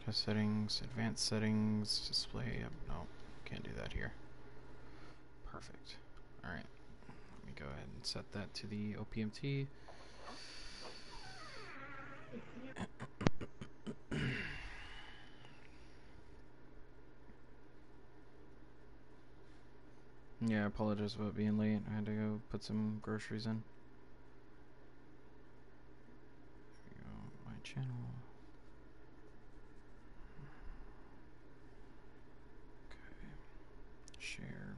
Test settings, advanced settings, display. Yep, no, can't do that here. Perfect. Alright, let me go ahead and set that to the OPMT. Yeah, I apologize about being late. I had to go put some groceries in. There we go, my channel. Okay, share.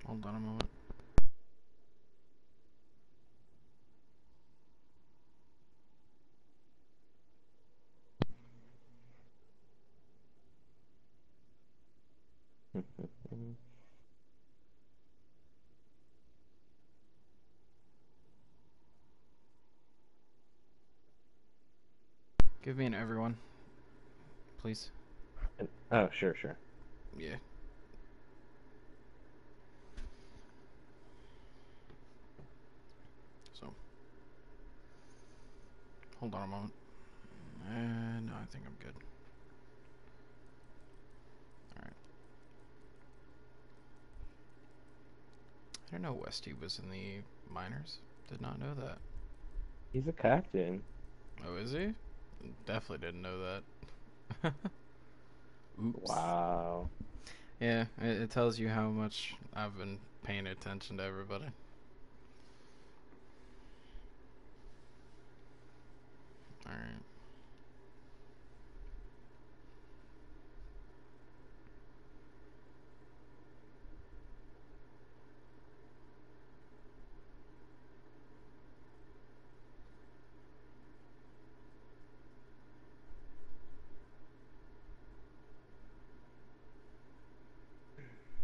Hold on a moment. Give me an everyone, please. Oh, sure, sure. Yeah. So, hold on a moment. No, I think I'm good. Alright. I didn't know Westy was in the minors. Did not know that. He's a captain. Oh, is he? Definitely didn't know that. Oops. Wow. Yeah, it tells you how much I've been paying attention to everybody. Alright.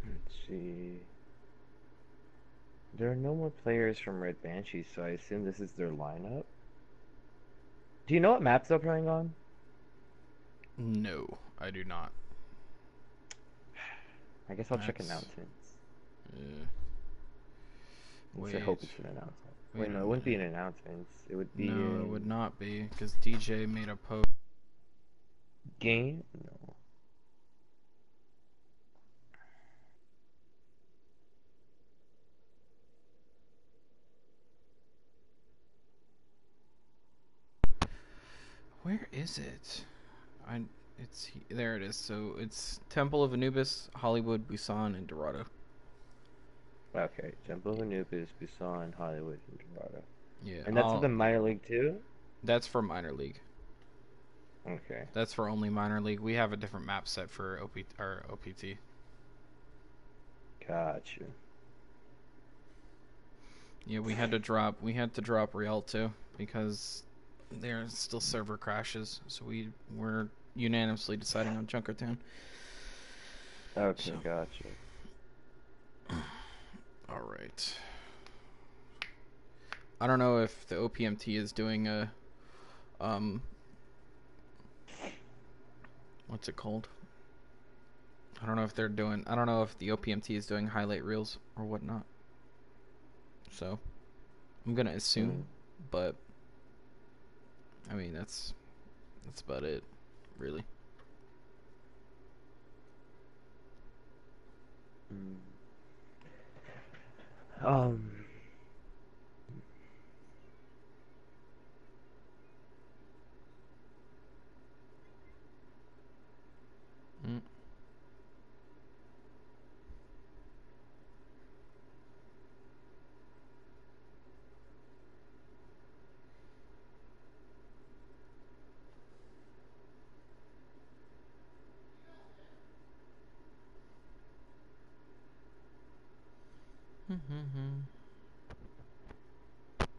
Let's see. There are no more players from Red Banshee, so I assume this is their lineup. Do you know what maps they're playing on? No, I do not. I guess I'll check That's... announcements. Uh, At least I wait. hope it's an announcement. Wait Wait, a no, it wouldn't be minute. an announcements. It would be No, it would in not be, because DJ made a post. game. No. Where is it? I... There it is. So it's Temple of Anubis, Hollywood, Busan, and Dorado. Okay, Temple of Anubis, Busan, Hollywood, and Dorado. Yeah, And that's for I'll... the minor league too? That's for minor league. Okay, That's for only minor league. We have a different map set for OPT. gotcha. Yeah, we had to drop Rialto because there's still server crashes, so we were unanimously deciding on Junkertown. So, Okay, gotcha. all right. I don't know if the OPMT is doing a um what's it called? I don't know if the OPMT is doing highlight reels or whatnot. So, I'm going to assume, Mm. but I mean, that's about it, really. Mm. Um, Mm.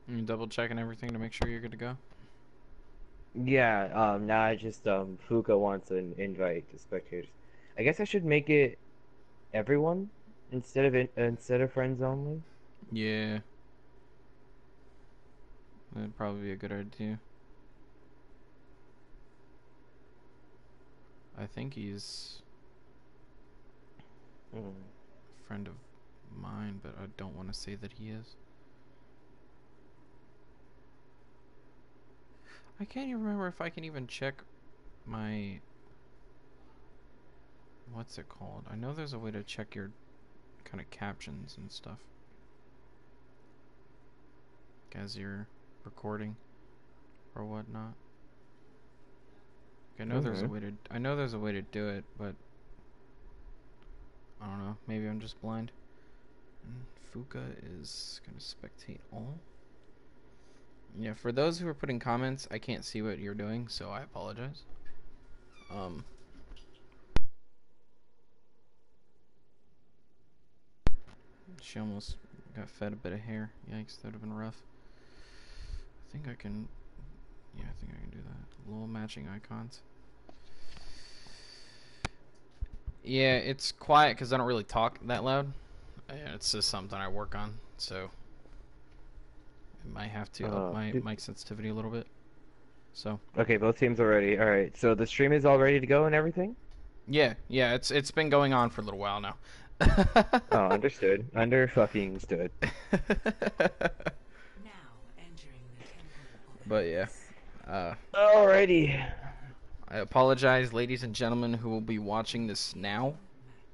You double checking everything to make sure you're good to go. yeah, now I just, Fuka wants an invite to spectators. I guess I should make it everyone instead of friends only. Yeah, that'd probably be a good idea. I think he's Mm. a friend of mine, but I don't want to say that he is. I can't even remember if I can even check my... What's it called? I know there's a way to check your kind of captions and stuff as you're recording or whatnot. I know there's a way to... I know there's a way to do it, but... I don't know. Maybe I'm just blind. And Fuka is gonna spectate all. Yeah, for those who are putting comments, I can't see what you're doing, so I apologize. She almost got fed a bit of hair. Yikes, that would have been rough. I think I can... Yeah, I think I can do that. Little matching icons. Yeah, it's quiet because I don't really talk that loud. Yeah, it's just something I work on, so... I might have to up my mic sensitivity a little bit. So... Okay, both teams are ready. Alright, so the stream is all ready to go and everything? Yeah, it's been going on for a little while now. Oh, understood. Under fucking stood. But yeah. Alrighty. I apologize, ladies and gentlemen, who will be watching this now,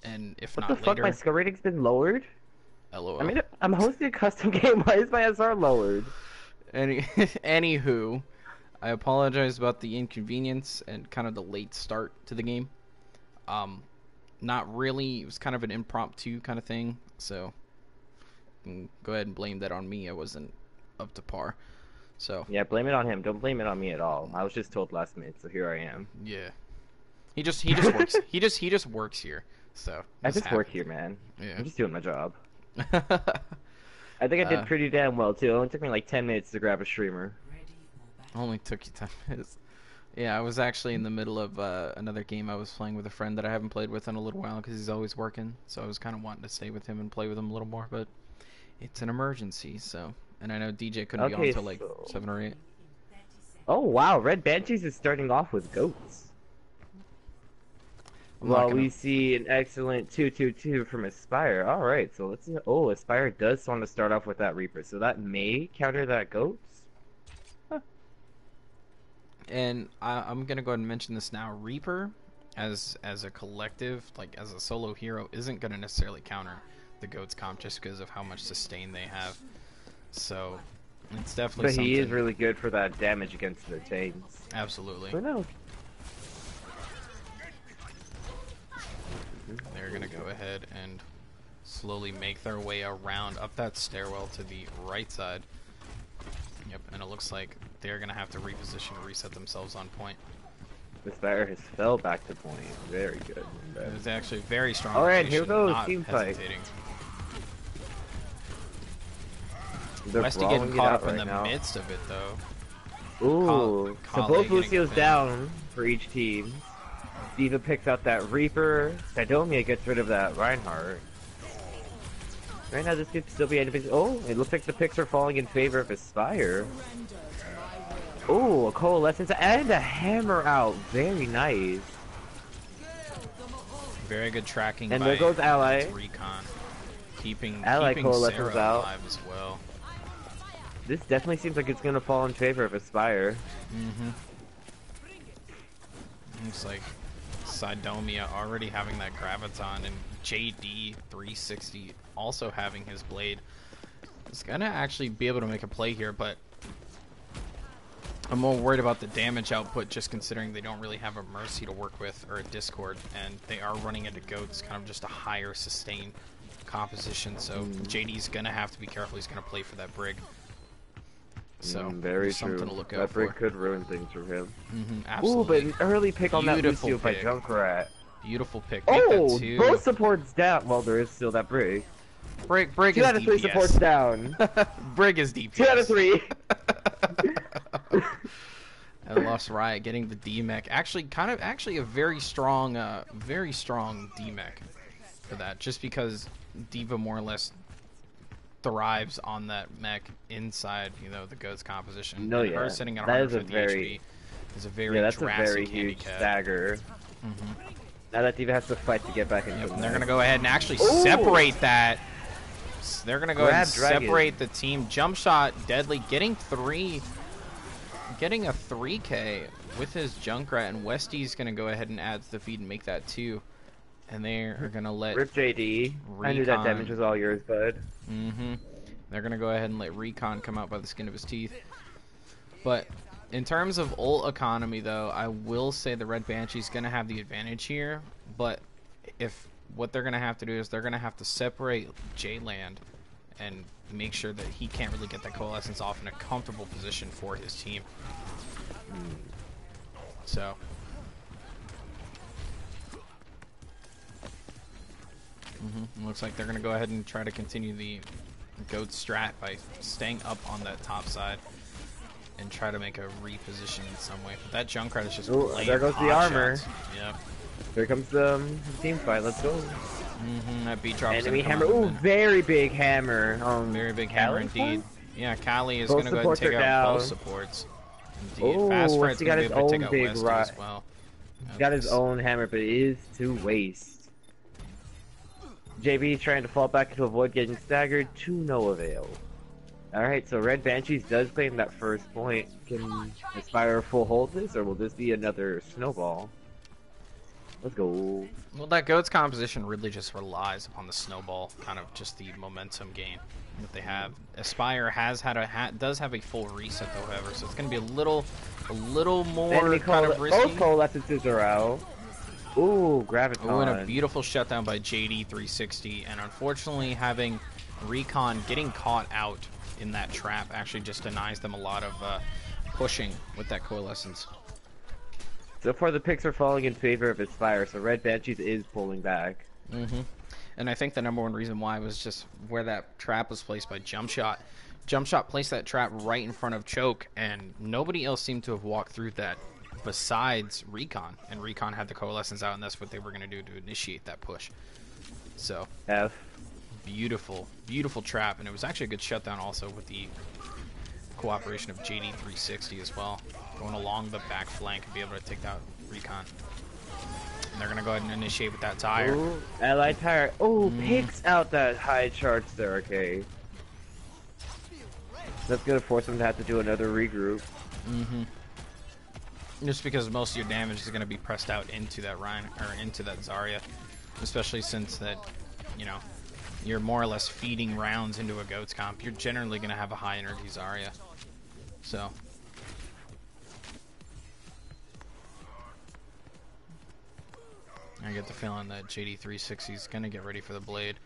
and if What not the fuck? later. My skill rating's been lowered? LOL. I mean, I'm hosting a custom game. Why is my SR lowered? Anywho, I apologize about the inconvenience and kind of the late start to the game. Not really. It was kind of an impromptu kind of thing, so go ahead and blame that on me. I wasn't up to par. So yeah, blame it on him. Don't blame it on me at all. I was just told last minute, so here I am. Yeah, he just works. he just works here. So I just work here, man. Yeah, I'm just doing my job. I think I did pretty damn well too. It only took me like 10 minutes to grab a streamer. Only took you 10 minutes. Yeah, I was actually in the middle of another game I was playing with a friend that I haven't played with in a little while because he's always working. So I was kind of wanting to stay with him and play with him a little more, but it's an emergency. So, and I know DJ couldn't be on until like 7 or 8. Oh wow, Red Banshees is starting off with goats. Well, we see an excellent 2-2-2 from Aspire. All right, so let's see. Oh, Aspire does want to start off with that Reaper, so that may counter that goats. And I'm gonna go ahead and mention this now. Reaper, as a collective, like as a solo hero, isn't gonna necessarily counter the goats comp just because of how much sustain they have. So it's definitely. But he is really good for that damage against the tanks. Absolutely. Who knows? They're gonna go ahead and slowly make their way around up that stairwell to the right side. Yep, and it looks like they're gonna have to reposition and reset themselves on point. This Aspire has fell back to point. Very good. It was actually very strong. Alright, here goes team fight. Westy getting caught up in the midst of it though. Ooh, so both Lucio's down for each team. D.Va picks out that Reaper. Sidomia gets rid of that Reinhardt. Right now, this could still be anything. Oh, it looks like the picks are falling in favor of Aspire. Oh, a Coalescence and a Hammer out. Very nice. Very good tracking. And by there goes Ally. Recon, keeping Coalescence Sarah out alive as well. This definitely seems like it's going to fall in favor of Aspire. Looks like Sidomia already having that Graviton, and JD 360 also having his blade. He's gonna actually be able to make a play here, but I'm more worried about the damage output, just considering they don't really have a Mercy to work with or a Discord, and they are running into goats, kind of just a higher sustain composition. So JD's gonna have to be careful. He's gonna play for that Brig. So very something true. to look out that Brig for. could ruin things for him. Absolutely. Ooh, but an early pick on that Beautiful Lucio by pick. Junkrat. Beautiful pick. Oh, both supports down. Well, there is still that Brig. Brig 2 is out of 3 DPS. supports down. Brig is DPS. 2 out of 3. And Lost Riot getting the D-Mech. Actually a very strong D-Mech for that. Just because D.Va more or less thrives on that mech inside, you know, the goat's composition. No, and yeah. her sitting at That is 150 a HP is a very that's a drastic very huge handicap. stagger. Now that D.Va has to fight to get back into the And they're going to match. go ahead and actually separate that. They're going to go ahead and Dragon. separate the team. Jump shot, deadly, getting 3 getting a 3K with his Junkrat, and Westy's gonna go ahead and add to the feed and make that 2. And they are gonna let Rip JD. I knew that damage was all yours, bud. They're gonna go ahead and let Recon come out by the skin of his teeth. But in terms of ult economy, though, I will say the Red Banshee's gonna have the advantage here. But if what they're gonna have to do is they're gonna have to separate J-Land and make sure that he can't really get that Coalescence off in a comfortable position for his team. So. Looks like they're going to go ahead and try to continue the goat strat by staying up on that top side and try to make a reposition in some way. But that Junkrat is just playing. There goes the armor. Shots. Yep. Here comes the team fight. Let's go. That beat drop. Enemy hammer. Ooh, very big hammer. Very big hammer indeed. Yeah, Kali is going to go ahead and take out both supports. Indeed. Fast Fred's going to be able to take out Westy as well. He's got his own hammer, but it is to waste. JB trying to fall back to avoid getting staggered to no avail. Alright, so Red Banshees does claim that first point. Can Aspire full hold this, or will this be another snowball? Let's go. Well, that goat's composition really just relies upon the snowball, kind of just the momentum gain that they have. Aspire does have a full reset though, however, so it's going to be a little more kind of risky. Both coalescences are out. Ooh, Graviton. Ooh, and a beautiful shutdown by JD 360, and unfortunately having Recon getting caught out in that trap actually just denies them a lot of pushing with that Coalescence. So far the picks are falling in favor of Aspire, so Red Banshees is pulling back. And I think the #1 reason why was just where that trap was placed by Jumpshot. Jumpshot placed that trap right in front of Choke, and nobody else seemed to have walked through that besides Recon, and Recon had the Coalescence out, and that's what they were going to do to initiate that push. So beautiful trap, and it was actually a good shutdown also with the cooperation of JD 360 as well, going along the back flank and be able to take out Recon. And they're going to go ahead and initiate with that tire. Ooh, allied tire. Oh, picks out that high charge there, okay. That's going to force them to have to do another regroup. Just because most of your damage is going to be pressed out into that Ryan or into that Zarya, especially since that, you know, you're more or less feeding rounds into a goat's comp. You're generally going to have a high energy Zarya. So I get the feeling that JD 360 is going to get ready for the blade.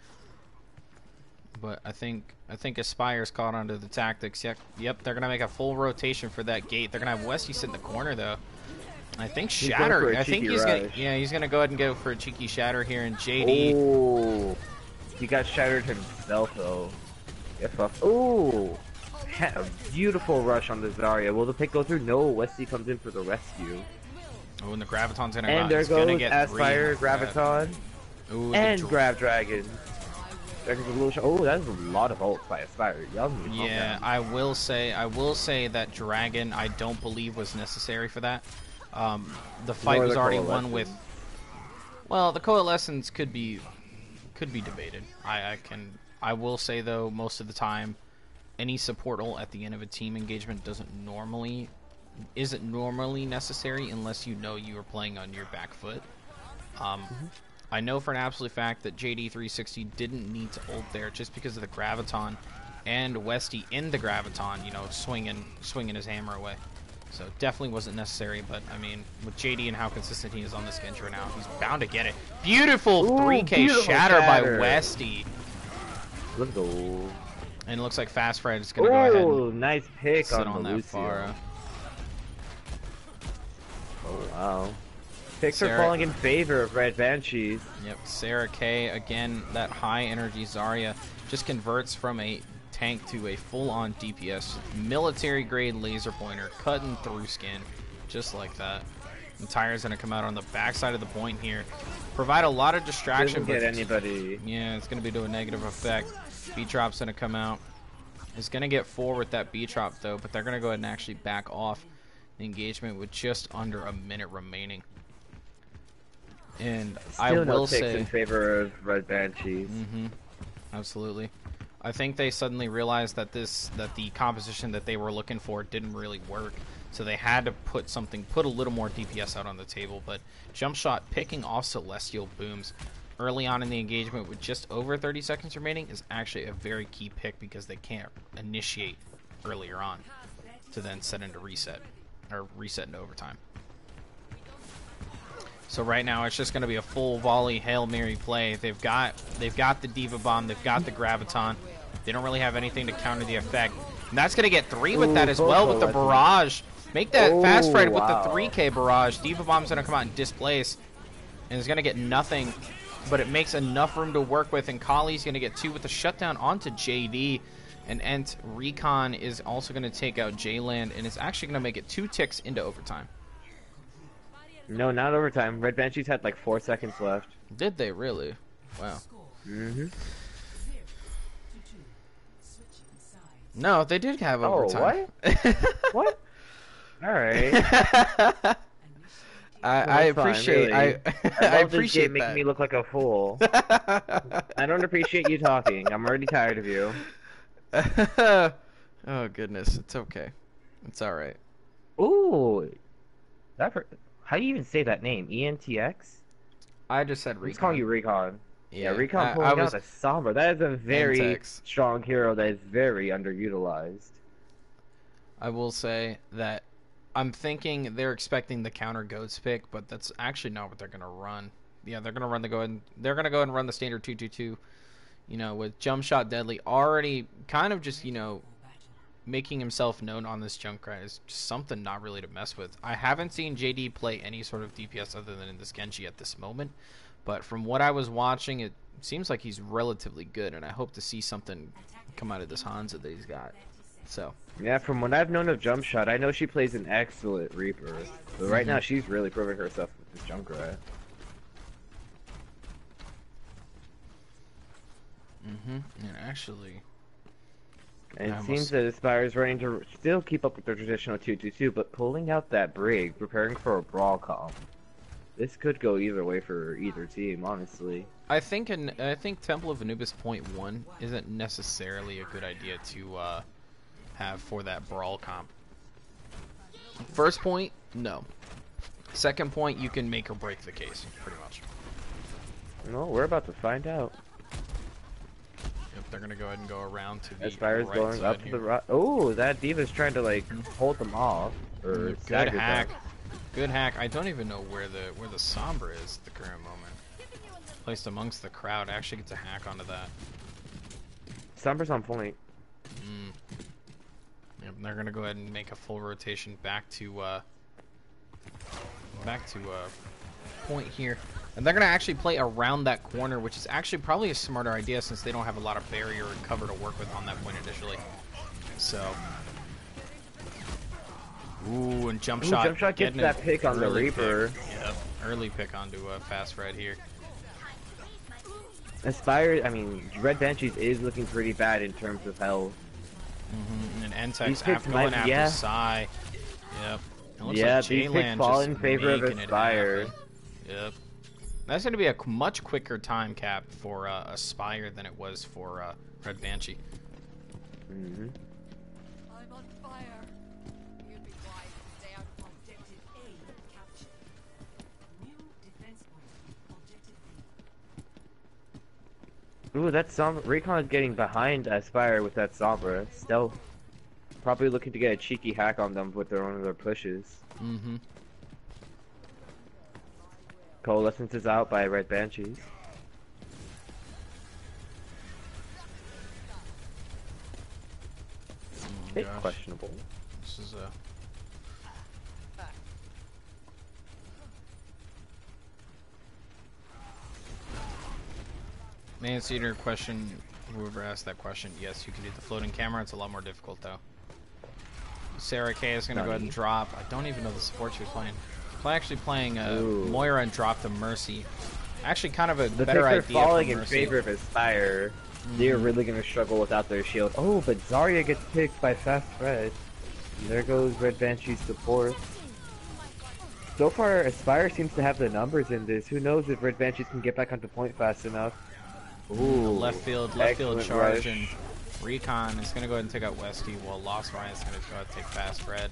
But I think Aspire's caught onto the tactics. Yep, they're gonna make a full rotation for that gate. They're gonna have Westy sit in the corner though. I think Shatter. I think he's gonna go ahead and go for a cheeky Shatter here, and JD. Oh, he got shattered himself though. Oh, a beautiful rush on the Zarya. Will the pick go through? No, Westy comes in for the rescue. Oh, and the Graviton's gonna. And there goes Aspire, Graviton, and Grav Dragon. Oh, that's a lot of ults by Aspire. Yeah, I will say that Dragon I don't believe was necessary for that. The fight was already won with. Well, the Coalescence could be debated. I will say though, most of the time, any support ult at the end of a team engagement isn't normally necessary unless you know you are playing on your back foot. I know for an absolute fact that JD 360 didn't need to ult there just because of the Graviton and Westy in the Graviton, you know, swinging his hammer away. So definitely wasn't necessary, but I mean, with JD and how consistent he is on this Genji right now, he's bound to get it. Beautiful 3K shatter by Westy. Let's go. And it looks like Fast Fred is going to go ahead and nice pick sit on that Pharah. Oh, wow. Picks are falling in favor of Red Banshees. Yep, Sarah K, again, that high energy Zarya just converts from a tank to a full-on DPS. Military grade laser pointer, cutting through skin, just like that. The tire's going to come out on the backside of the point here. Provide a lot of distraction. Doesn't get anybody. Yeah, it's going to be to a negative effect. B-Drop's going to come out. It's going to get forward with that B-Drop though, but they're going to go ahead and actually back off the engagement with just under a minute remaining. And Still I will say say in favor of Red Banshees. Absolutely. I think they suddenly realized that the composition that they were looking for didn't really work, so they had to put a little more DPS out on the table. But Jump Shot picking off Celestial Booms early on in the engagement with just over 30 seconds remaining is actually a very key pick, because they can't initiate earlier on to then set into reset into overtime. So right now it's just going to be a full volley Hail Mary play. They've got the Diva Bomb, they've got the Graviton. They don't really have anything to counter the effect. And that's going to get 3 with that as well, with the barrage. Make that fast Fred with the 3K barrage. Diva Bomb's going to come out and displace, and is going to get nothing, but it makes enough room to work with, and Kali's going to get 2 with the shutdown onto JD. And Ent Recon is also going to take out J-Land, and it's actually going to make it 2 ticks into overtime. No, not overtime. Red Banshees had like 4 seconds left. Did they really? Wow. Mm-hmm. No, they did have overtime. Oh, what? What? All right. I appreciate. Fine, really. I appreciate making me look like a fool. I don't appreciate you talking. I'm already tired of you. Oh goodness, it's okay. It's all right. Ooh, how do you even say that name? ENTX? I just said Recon. He's calling you Recon. Yeah, Recon I pulling out a Sombra. That is a very Antex. strong hero that is very underutilized. I will say that I'm thinking they're expecting the counter Goats pick, but that's actually not what they're gonna run. Yeah, they're gonna run they're gonna go ahead and run the standard 2-2-2. You know, with Jump Shot Deadly already kind of just, you know, making himself known on this Junkrat is just something not really to mess with. I haven't seen JD play any sort of DPS other than in this Genji at this moment, but from what I was watching, it seems like he's relatively good, and I hope to see something come out of this Hanzo that he's got. So yeah, from what I've known of Jump Shot, I know she plays an excellent Reaper, but right now she's really proving herself with this Junkrat. And actually, and it seems that Aspire is running to still keep up with their traditional 2-2-2, but pulling out that Brig, preparing for a brawl comp. This could go either way for either team, honestly. I think Temple of Anubis .1 isn't necessarily a good idea to have for that brawl comp. First point, no. Second point, you can make or break the case, pretty much. No, we're about to find out. Yep, they're gonna go ahead and go around to the Aspire's right going up to the right. Oh, that Diva's trying to like hold them off. Or good hack. Good hack. I don't even know where the Sombra is at the current moment. Placed amongst the crowd. Actually gets a hack onto that. Sombra's on point. Yep, they're gonna go ahead and make a full rotation back to point here, and they're gonna actually play around that corner, which is actually probably a smarter idea since they don't have a lot of barrier and cover to work with on that point initially. So, ooh, and Jump Shot. Jump Shot gets that pick on the Reaper. Yep, early pick onto Fast Fred here. Aspire, I mean, Red Banshees is looking pretty bad in terms of health. And Entex going after Psy. Yep. It looks like these picks fall in favor of Aspire. Yep. That's going to be a much quicker time cap for Aspire than it was for Red Banshee. I'm on fire. You'd be wise to stay out of objective A captured. New defense point. Objective B. Ooh, that Sombra. Recon is getting behind Aspire with that Sombra. Stealth. Probably looking to get a cheeky hack on them with one of their pushes. Coalescence is out by Red Banshees. It's questionable. This is answer your question, whoever asked that question, yes, you can do the floating camera. It's a lot more difficult though. Sarah K is gonna go ahead and drop. I don't even know the support she was playing. Actually playing Moira and drop the Mercy. Actually, kind of a better idea. They're falling in favor of Aspire. They're really gonna struggle without their shield. Oh, but Zarya gets picked by Fast Fred. And there goes Red Banshee's support. So far, Aspire seems to have the numbers in this. Who knows if Red Banshees can get back onto point fast enough. Ooh, left field charge, and Recon is going to go ahead and take out Westy, while Lost Ryan is going to go ahead and take Fast Fred.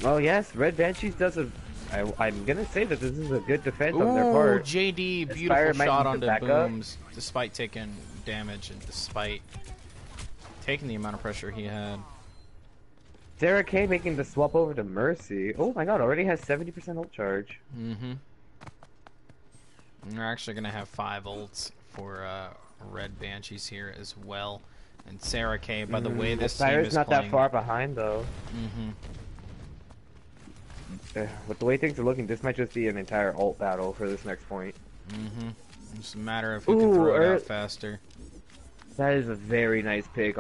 Well, yes, Red Banshees does a... I'm gonna say that this is a good defense on their part. JD, beautiful Aspire might shot need onto to back Booms, despite taking damage and despite taking the amount of pressure he had. Sarah K making the swap over to Mercy. Oh my god, already has 70% ult charge. Mm-hmm. And they're actually going to have 5 ults for Red Banshees here as well. And Sarah K, by the way this team Aspire's is not playing... that far behind, though. Mm-hmm. With the way things are looking, this might just be an entire ult battle for this next point. Mm-hmm. It's a matter of who can throw it out faster. That is a very nice pick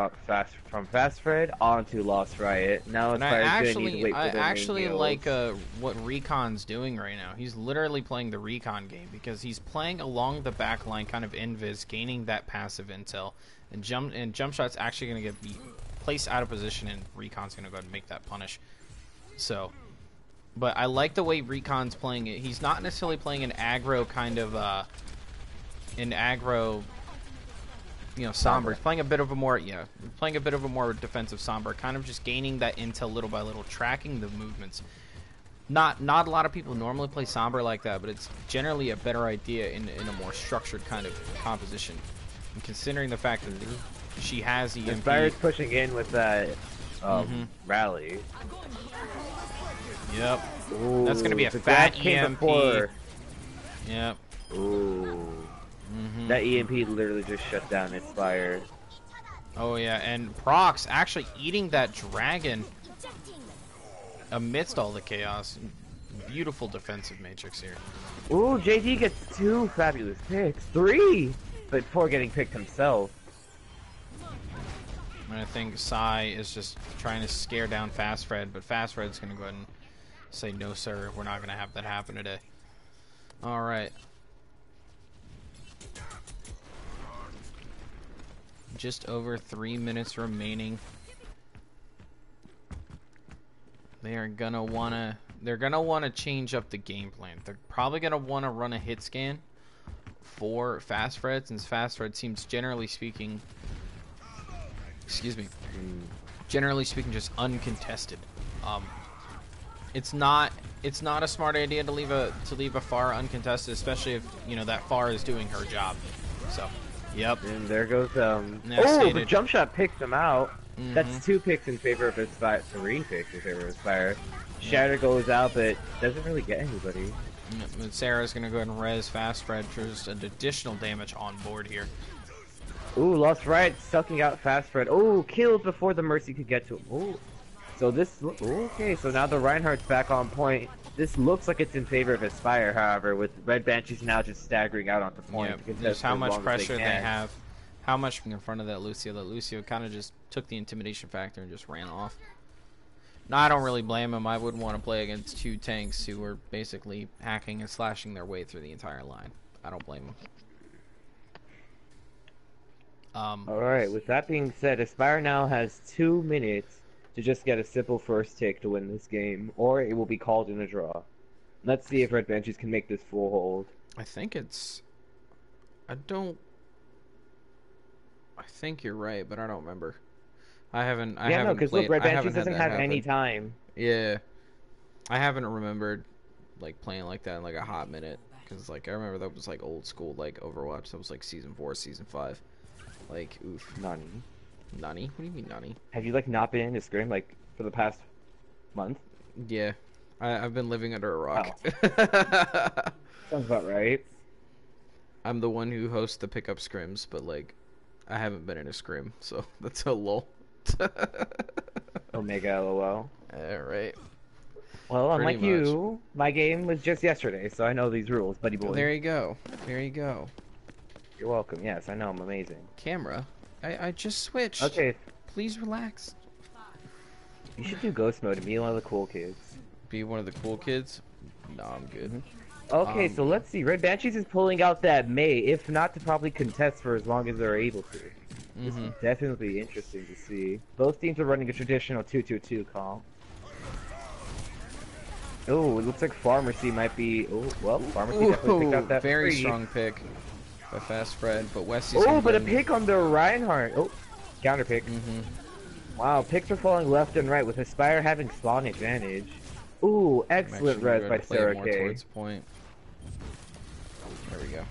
from Fast Fred onto Lost Riot. Now And Aspire's gonna need to wait for I their actually main like heals. what Recon's doing right now. He's literally playing the Recon game because he's playing along the back line, kind of invis, gaining that passive intel, and jump shot's actually going to get placed out of position, and Recon's going to go ahead and make that punish. So, but I like the way Recon's playing it. He's not necessarily playing an aggro kind of you know, somber. He's playing a bit of a more, defensive somber, kind of just gaining that intel little by little, tracking the movements. Not a lot of people normally play somber like that, but it's generally a better idea in a more structured kind of composition. And considering the fact that she has EMP. Aspire's pushing in with that rally. Yep. Ooh, That's gonna be a the fat grab came EMP. before. Yep. Ooh. That EMP literally just shut down Aspire. Oh yeah, and Prox actually eating that dragon amidst all the chaos. Beautiful defensive matrix here. Ooh, JD gets 2 fabulous picks. 3! Before getting picked himself. And I think Sai is just trying to scare down Fast Fred, but Fast Fred's going to go ahead and say, no sir, we're not going to have that happen today. Alright. Just over 3 minutes remaining. They're gonna wanna change up the game plan. They're probably gonna wanna run a hit scan for Fast Fred, since Fast Fred seems, generally speaking, generally speaking, just uncontested. It's not a smart idea to leave a FAR uncontested, especially if that FAR is doing her job. So, yep. And there goes oh, the jump shot picks him out. That's 2 picks in favor of Aspire, 3 picks in favor of Aspire. Shatter goes out, but doesn't really get anybody. But Sarah's gonna go ahead and res Fast Fred for just an additional damage on board here. Ooh, Lost Riot sucking out Fast Fred. Ooh, killed before the Mercy could get to him. Ooh. So this, okay, so now the Reinhardt's back on point. This looks like it's in favor of Aspire, however, with Red Banshees now just staggering out onto point. Yeah, just how much pressure they have, how much in front of that Lucio kind of just took the intimidation factor and just ran off. No, I don't really blame him. I wouldn't want to play against 2 tanks who were basically hacking and slashing their way through the entire line. I don't blame him. Alright, with that being said, Aspire now has 2 minutes to just get a simple first take to win this game, or it will be called in a draw. Let's see if Red Banshees can make this full hold. I think you're right, but I don't remember. I haven't because played. look, Red Banshees doesn't have happen. any time. Yeah, I haven't remembered like playing like that in like a hot minute, because like I remember that was like old school like Overwatch. That was like season 4, season 5. Like oof. Nani? What do you mean Nani? Have you like not been in a scrim like for the past month? Yeah, I've been living under a rock. Oh. Sounds about right. I'm the one who hosts the pickup scrims, but like I haven't been in a scrim, so that's a lull. Omega LOL. Alright. Well, unlike you, my game was just yesterday, so I know these rules, buddy boy. There you go. There you go. You're welcome. Yes, I know. I'm amazing. Camera. I just switched. Okay. Please relax. You should do ghost mode and be one of the cool kids. Be one of the cool kids? No, I'm good. Okay, so let's see. Red Banshees is pulling out that May, if not to probably contest for as long as they're able to. This is definitely interesting to see. Both teams are running a traditional 2-2-2 call. Oh, it looks like Pharmacy might be... Oh, well, Pharmacy definitely picked out that very free. strong pick by Fast Fred, but Westy's... Oh, but a pick on the Reinhardt. Oh. Counter pick. Wow, picks are falling left and right with Aspire having spawn advantage. Ooh, excellent res by Sarah more K. towards point. There we go.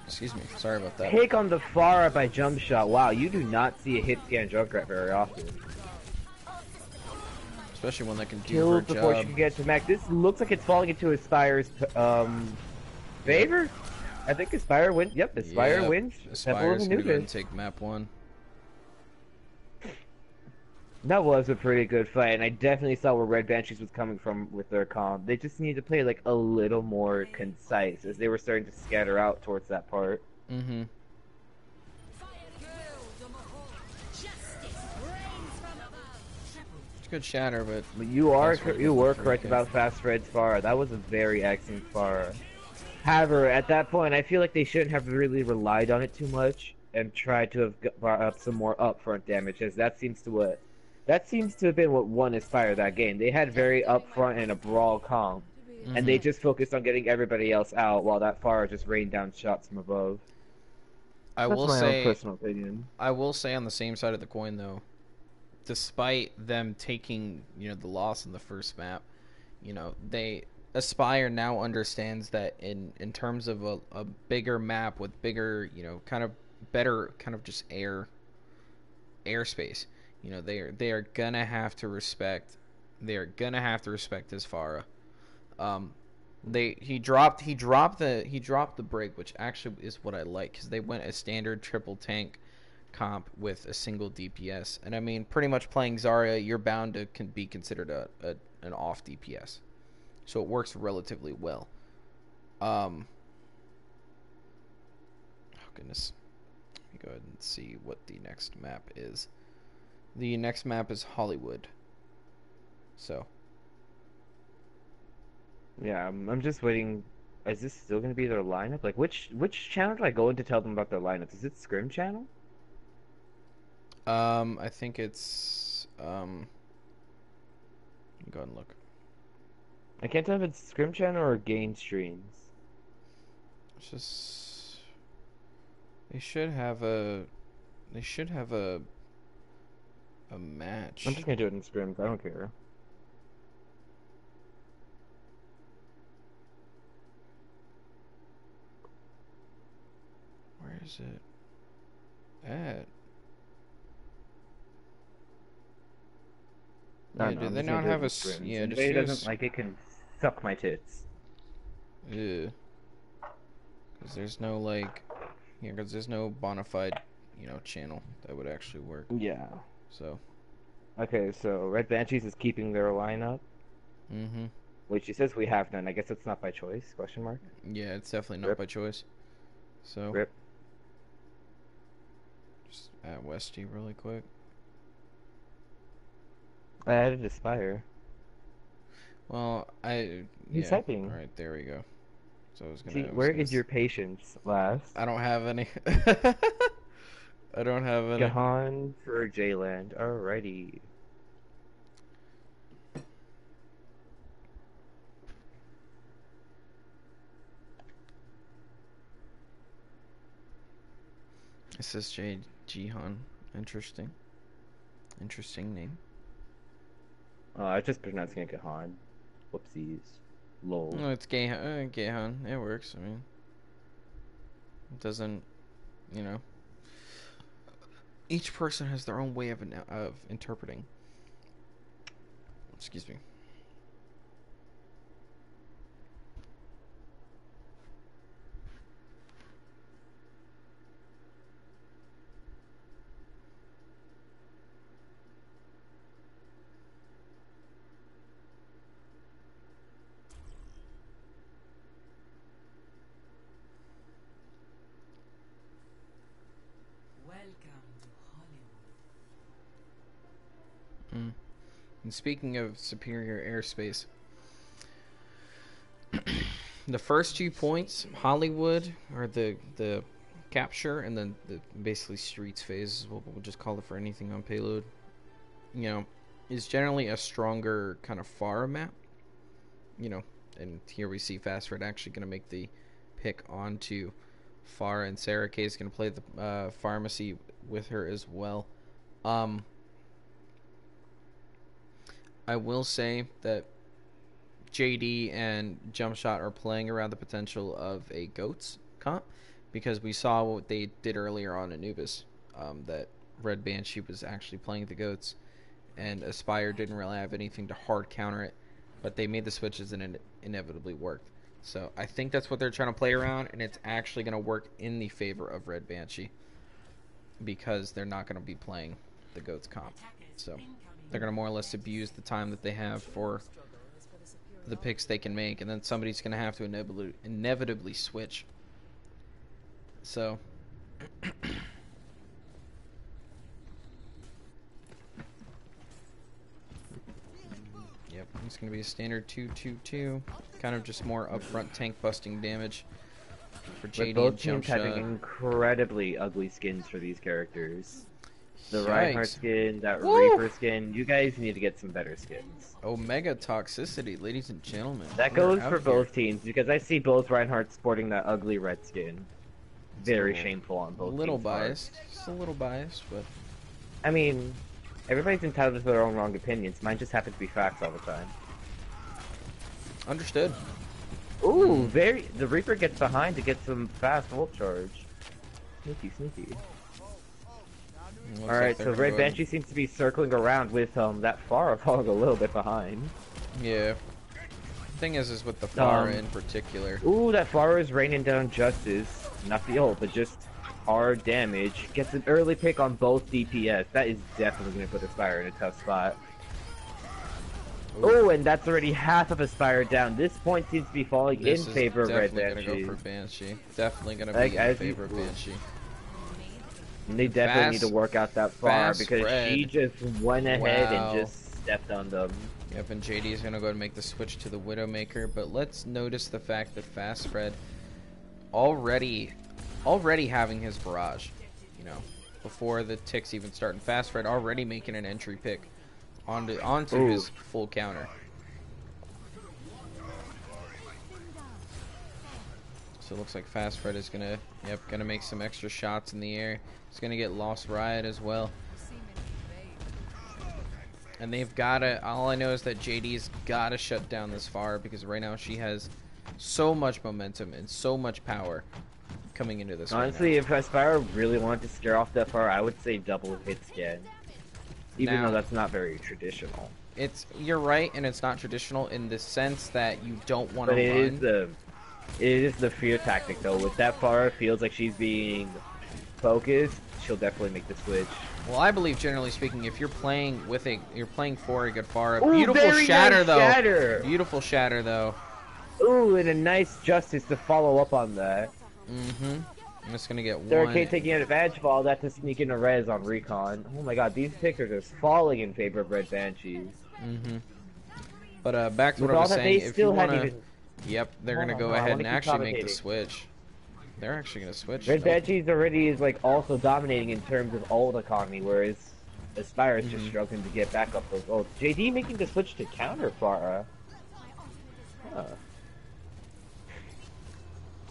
Excuse me. Sorry about that. Pick on the Pharah by jump shot. Wow, you do not see a hit scan Junkrat very often. Especially when they can do Kills her before job. she can get to Mac. This looks like it's falling into Aspire's favor. I think Aspire wins. Yep, Aspire wins. Aspire's gonna go ahead and take map 1. That was a pretty good fight, and I definitely saw where Red Banshees was coming from with their comp. They just needed to play like a little more concise as they were starting to scatter out towards that part. Mm-hmm. It's good shatter, but You were correct about Fast Red's Pharah. That was a very excellent Pharah. However, at that point, I feel like they shouldn't have really relied on it too much and tried to have brought up some more upfront damage, as that seems to have been what won Aspire that game. They had very upfront and a brawl comp, and they just focused on getting everybody else out while that Pharah just rained down shots from above. That's my own personal opinion. I will say on the same side of the coin though, despite them taking, the loss in the first map, they Aspire now understands that in terms of a bigger map with bigger, kind of better kind of just airspace, they are gonna have to respect his Pharah. He dropped the break, which actually is what I like, because they went a standard triple tank comp with a single DPS, and I mean pretty much playing Zarya, you're bound to be considered an off DPS, so it works relatively well. Oh goodness, let me go ahead and see what the next map is. The next map is Hollywood. So yeah, I'm just waiting. Is this still going to be their lineup? Like, which channel do I go in to tell them about their lineup? Is it Scrim channel? I think it's go ahead and look. I can't tell if it's Scrim channel or Gain Streams. It's just they should have a match. I'm just gonna do it in Scrims. I don't care. Where is it at? Yeah, do they not have a yeah? Anybody doesn't like it can suck my tits. Yeah. Because there's no because there's no bona fide, channel that would actually work. Yeah. So. Okay, so Red Banshees is keeping their lineup. Mm-hmm. Which he says we have none. I guess it's not by choice? Question mark. Yeah, it's definitely not by choice. So. Rip. Just add Westy really quick. I added Aspire. Well, He's typing. All right, there we go. So I was gonna. See, where is your patience, last? I don't have any. I don't have any. Gahan for J-Land. Alrighty. This is Jihan. Interesting. Interesting name. I just pronouncing it Gahan. Whoopsies. Lol. No, it's Gahan. It works. I mean, it doesn't. Each person has their own way of interpreting. Excuse me. And speaking of superior airspace, the first 2 points, Hollywood, or the capture, and then the basically streets phase is what we'll just call it for anything on payload, is generally a stronger kind of Pharah map, and here we see Fast Red actually going to make the pick onto Farah, and Sarah K is going to play the pharmacy with her as well. I will say that JD and Jumpshot are playing around the potential of a GOATS comp, because we saw what they did earlier on Anubis, that Red Banshee was actually playing the GOATS, and Aspire didn't really have anything to hard counter it, but they made the switches and it inevitably worked. So I think that's what they're trying to play around, and it's actually going to work in the favor of Red Banshee, because they're not going to be playing the GOATS comp. So they're going to more or less abuse the time that they have for the picks they can make, and then somebody's going to have to inevitably switch. So yep, it's going to be a standard 2-2-2, kind of just more upfront tank busting damage for JD and both teams Jumpshot. having incredibly ugly skins for these characters. The Yikes. Reinhardt skin, that Woo! Reaper skin, you guys need to get some better skins. Omega toxicity, ladies and gentlemen. That We're goes out for here. both teams, because I see both Reinhardt sporting that ugly red skin. Very So, shameful on A both little teams' parts. biased, just a little biased, but I mean, everybody's entitled to their own wrong opinions. Mine just happen to be facts all the time. understood. Ooh, the Reaper gets behind to get some fast ult charge. Sneaky, sneaky. Looks Alright, like they're so gonna Red go ahead Banshee seems to be circling around with that Farah falling a little bit behind. Yeah. Thing is with the Farah Um, in particular. Ooh, that Farah is raining down justice. Not the ult, but just hard damage. Gets an early pick on both DPS. That is definitely going to put Aspire in a tough spot. Oh, and that's already half of Aspire down. This point seems to be falling This in is favor of Red definitely Banshee. gonna go for Banshee. Definitely gonna Like, be in as favor of you- Banshee. And they definitely Fast- need to work out that far, fast because Red. she just went ahead Wow. and just stepped on them. Yep, and JD is gonna go and make the switch to the Widowmaker, but let's notice the fact that Fast Fred already having his barrage, you know, before the ticks even start, and Fast Fred already making an entry pick onto Ooh. his full counter. So it looks like Fast Fred is gonna make some extra shots in the air. He's gonna get Lost Riot as well. And they've gotta, all I know is that JD's gotta shut down this Farah, because right now she has so much momentum and so much power coming into this. Honestly, if Aspire really wanted to scare off that far, I would say double hit scan. Even Now- though that's not very traditional. You're right, and it's not traditional in the sense that you don't want to But run. it is the fear tactic though. With that Farah feels like she's being focused, she'll definitely make the switch. Well, I believe generally speaking, if you're playing for a good Farah, Ooh, beautiful very shatter nice though. shatter. Beautiful shatter though. Ooh, and a nice justice to follow up on that. Mm-hmm. I'm just gonna get Sarah one. K taking advantage of all that to sneak in a res on Recon. Oh my god, these picks are just falling in favor of Red Banshees. Mm-hmm. But back to With what I all was that, saying, they if still you hadn't wanna, even. yep, they're Hold gonna on, go hold on, I ahead wanna and keep actually make the commentating. switch. They're actually gonna switch. Red Nope. Banshees already is like also dominating in terms of ult economy, whereas Aspire is just struggling to get back up those ults. JD making the switch to counter Farah. Huh.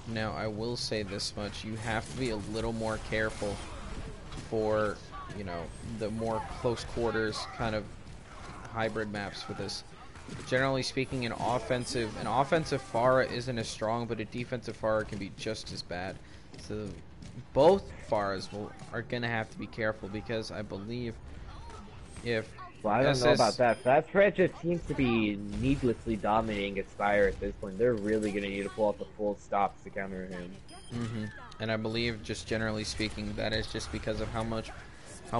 Now, I will say this much. You have to be a little more careful for, you know, the more close quarters kind of hybrid maps for this. Generally speaking, an offensive Farah isn't as strong, but a defensive Farah can be just as bad. So both Farahs are going to have to be careful, because I believe if Well, I don't know SS about that. Fast Fred just seems to be needlessly dominating Aspire at this point. They're really going to need to pull out the full stops to counter him. And I believe, just generally speaking, that is just because of how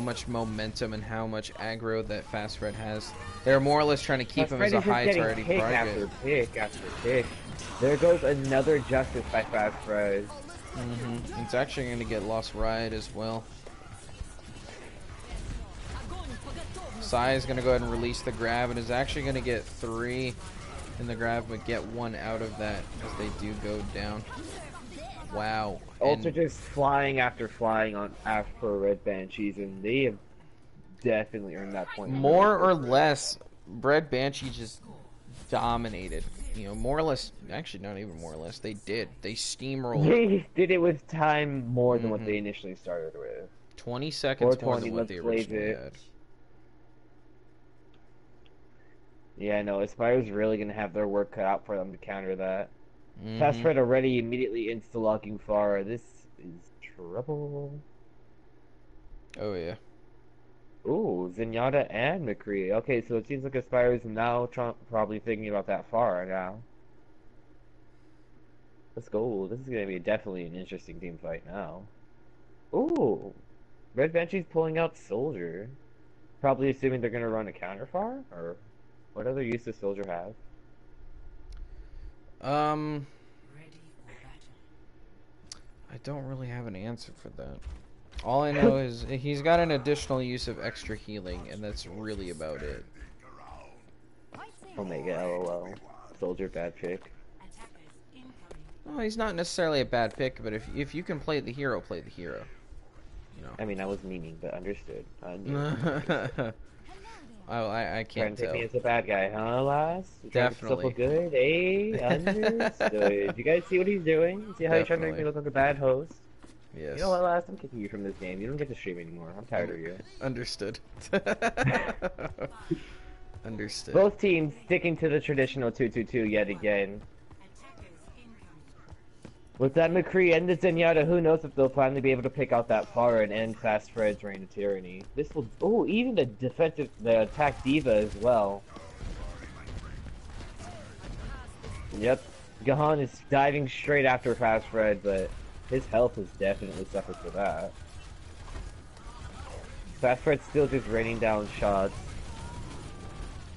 much momentum and how much aggro that Fast Red has. They're more or less trying to keep him as a high targeting pick target. after pick after pick. There goes another justice by Fast Fred. It's actually going to get Lost Riot as well. Sai is going to go ahead and release the grab, and is actually going to get 3 in the grab, but get 1 out of that as they do go down. Wow. Also And just flying after flying on after Red Banshees, and they have definitely earned that point. more or less, Red Banshee just dominated you know, more or less, actually not even more or less, they steamrolled. They did it with time more than what they initially started with. 20 seconds more 420, than what they let's blaze originally it. had. Yeah, no, Aspire's really gonna have their work cut out for them to counter that. Fast Mm-hmm. Fred already immediately insta-locking Pharah. This is trouble. Oh yeah. Ooh, Zenyatta and McCree. Okay, so it seems like Aspire is now probably thinking about that Pharah now. Let's go. This is gonna be definitely an interesting team fight now. Ooh, Red Banshee's pulling out Soldier. Probably assuming they're gonna run a counter Pharah? Or what other use does Soldier have? I don't really have an answer for that. All I know is he's got an additional use of extra healing, and that's really about it. Omega LOL. Soldier bad pick. Well, he's not necessarily a bad pick, but if you can play the hero, play the hero. You know. I mean, I was meaning, but understood. I Trying can't to take tell. me as a bad guy, huh, lass? You trying to make yourself Definitely. look good? Hey, understood. You guys see what he's doing? See how he's trying to make me Definitely. look like a bad host? Yes. You know what, lass? I'm kicking you from this game. You don't get to stream anymore. I'm tired of you. Understood. Understood. Both teams sticking to the traditional 2-2-2 yet again. With that McCree and the Zenyatta, who knows if they'll finally be able to pick out that Pharah and end Fast Fred's reign of tyranny. This will... Oh, even the attack diva as well. Yep. Gahan is diving straight after Fast Fred, but his health has definitely suffered for that. Fast Fred's still just raining down shots.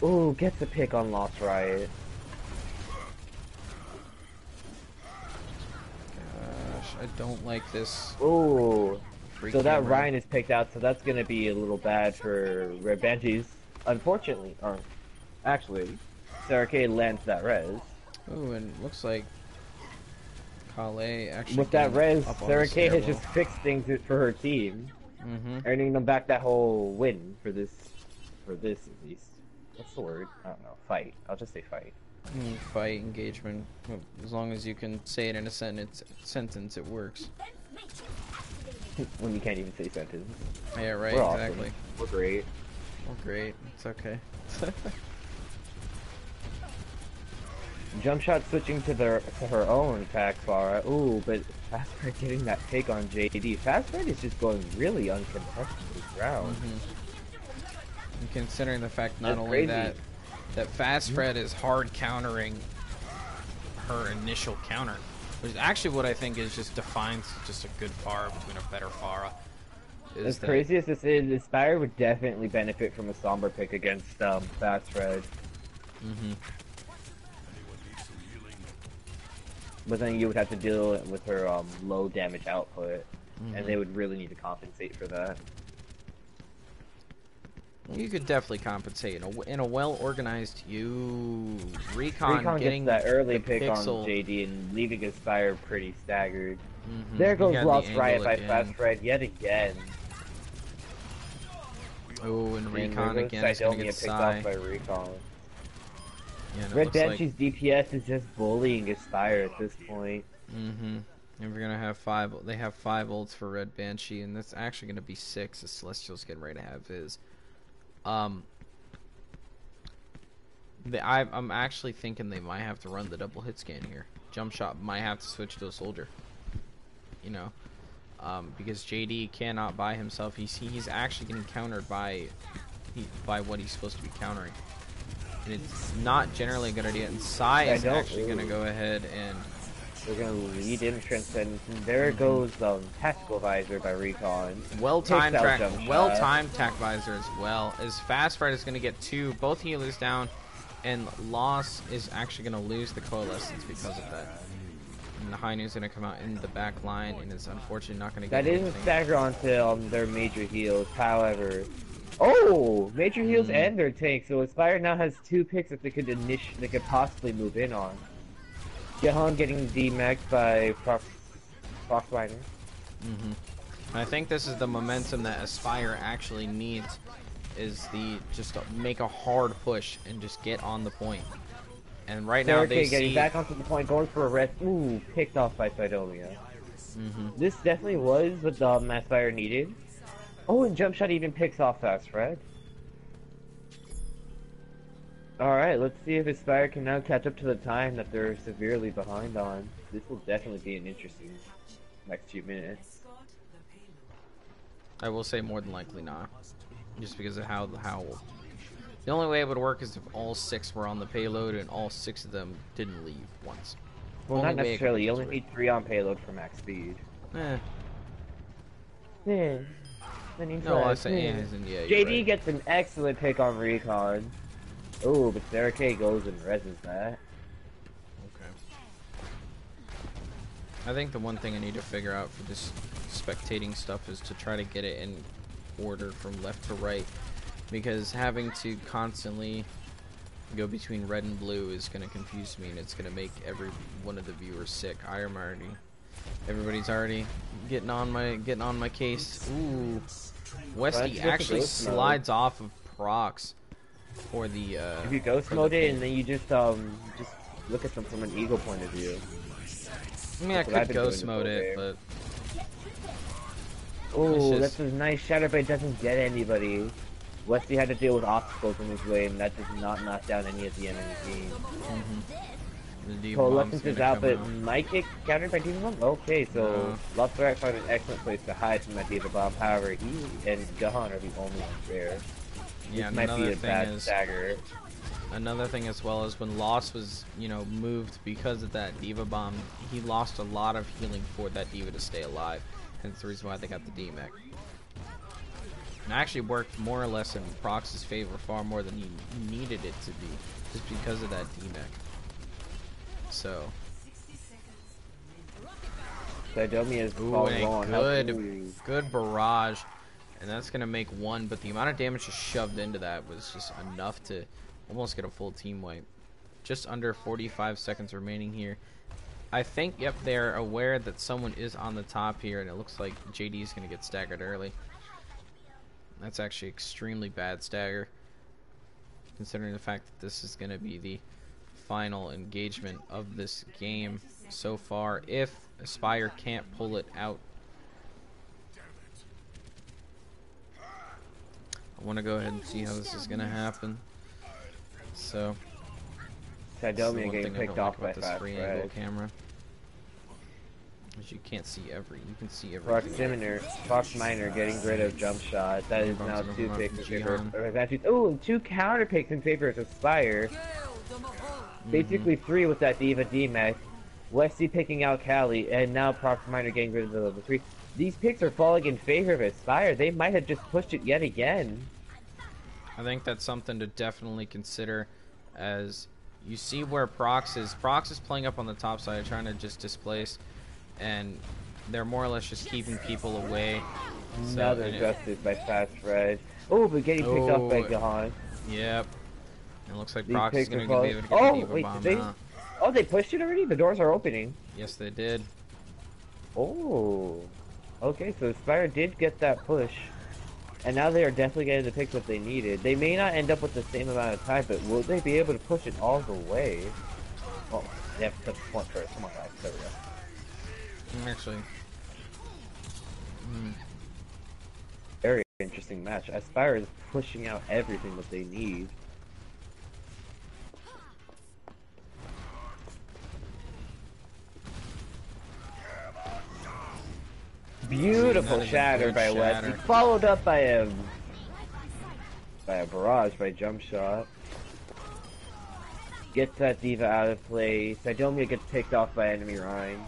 Ooh, gets a pick on Lost Riot. Gosh, I don't like this. Ooh. Free So that camera. Ryan is picked out, so that's gonna be a little bad for Red Banshees. Unfortunately, or actually, Sarah K lands that res. Ooh, and looks like Kale actually With that getting res, up on Sarah the K has stairwell. just fixed things for her team, Mm-hmm. earning them back that whole win for this at least. What's the word? I don't know. Fight. I'll just say fight. Fight, engagement. As long as you can say it in a sentence, it works. When you can't even say sentence. Yeah, right, We're exactly. awesome. We're great. Well, great. It's okay. Jump shot switching to her own attack, Pharah. Ooh, but Fast Fred getting that take on JD. Fast Fred is just going really uncontested ground. And considering the fact not That's only crazy. that Fast Fred is hard countering her initial counter, which is actually what I think is just defines just a good Pharah between a better Pharah. As crazy as this is, Aspire would definitely benefit from a somber pick against Fast Fred. But then you would have to deal with her low damage output, and they would really need to compensate for that. You could definitely compensate in a well-organized Recon getting gets that early the pick pixel. on JD and leaving Aspire pretty staggered. Mhm. There He goes had the Lost angle Riot by again. Fast Fred yet again. Oh, and And Recon there goes again is gonna Sidonia get picked Psy. off by Recon. Yeah, and it Red looks like Banshee's DPS is just bullying Aspire at this point. And we're gonna have five. They have 5 ults for Red Banshee, and that's actually gonna be 6. As Celestial's getting ready to have his. I'm actually thinking they might have to run the double hit scan here. Jump shot might have to switch to a soldier. You know, because JD cannot by himself. He's actually getting countered by what he's supposed to be countering, and it's not generally a good idea. And Psy is actually gonna go ahead and. We're gonna lead in Transcendence, and there goes Tactical Visor by Recon. Well-timed Takes out track, jump shot. well-timed tack visor as well. As Fast Fred is going to get 2, both healers down, and Loss is actually going to lose the Coalescence because of that. And the High Noon's going to come out in the back line, and is unfortunately not going to get That is a anything. stagger onto their major heals, however. Oh! Major heals and their tank, so Aspire now has 2 picks that they could possibly move in on. Jahan getting D-maxed by Foxwiner. I think this is the momentum that Aspire actually needs, is just to make a hard push and just get on the point. And right now they getting see... back onto the point, going for a rest. Ooh, picked off by Sidomia. Mm-hmm. This definitely was what the Aspire needed. Oh, and Jump Shot even picks off Fast Red. Alright, let's see if Aspire can now catch up to the time that they're severely behind on. This will definitely be an interesting next few minutes. I will say more than likely not. Just because of how the only way it would work is if all 6 were on the payload and all 6 of them didn't leave once. Well, Only not way it could necessarily. be You only this need 3 on payload for max speed. way. Yeah. No, I say yeah, you're JD right. gets an excellent pick on Recon. Oh, but Sarah K goes and reses that. Okay. I think the one thing I need to figure out for this spectating stuff is to try to get it in order from left to right, because having to constantly go between red and blue is going to confuse me, and it's going to make every one of the viewers sick. Everybody's already getting on my case. Ooh, Westy actually slides off of Prox for the. If you ghost mode it and then you just look at them from an eagle point of view. I mean, I could ghost mode it, but. Oh, that's a nice shatter, but it doesn't get anybody. Westy had to deal with obstacles in his way, and that does not knock down any of the enemy team. Coalescence is out, but might get countered by Diva Bomb? Okay, so Lobster found an excellent place to hide from that Diva Bomb. However, he and Gahan are the only ones there. Yeah, this might be a bad stagger. Another thing as well is when Lost was, moved because of that Diva Bomb, he lost a lot of healing for that Diva to stay alive. Hence the reason why they got the DMAC. And it actually worked more or less in Prox's favor far more than he needed it to be, just because of that DMAC. So. Sidomia is good barrage, and that's gonna make 1. But the amount of damage just shoved into that was just enough to almost get a full team wipe. Just under 45 seconds remaining here. I think, yep, they're aware that someone is on the top here, and it looks like JD is gonna get staggered early. That's actually extremely bad stagger, considering the fact that this is gonna be the final engagement of this game so far if Aspire can't pull it out. I want to go ahead and see how this is going to happen. So Sidomia getting picked off by this free angle camera, as you can't see you can see everything. Fox Miner getting rid of jump shot. That is now 2 picks in favor of. Oh, 2 counter picks in favor of Aspire. Basically 3 with that Diva DMAC. Westy picking out Cali, and now Prox Miner getting rid of the level 3. These picks are falling in favor of Aspire. They might have just pushed it yet again. I think that's something to definitely consider, as you see where Prox is. Prox is playing up on the top side, trying to just displace, and they're more or less just keeping people away. Now they're adjusted by Fast Red. Oh, but getting picked off by Gahan. Yep. It looks like Prox is going to be able to get the Diva Bomb now. Oh, they pushed it already? The doors are opening. Yes, they did. Oh. Okay, so Aspire did get that push. And now they are definitely getting the picks that they needed. They may not end up with the same amount of time, but will they be able to push it all the way? Oh, they have to touch the point first. Come on, guys. There we go. Actually. Very interesting match. Aspire is pushing out everything that they need. Beautiful shatter by Westy, followed up by a barrage by jump shot. Gets that Diva out of play. Sidomia gets picked off by enemy Rhine.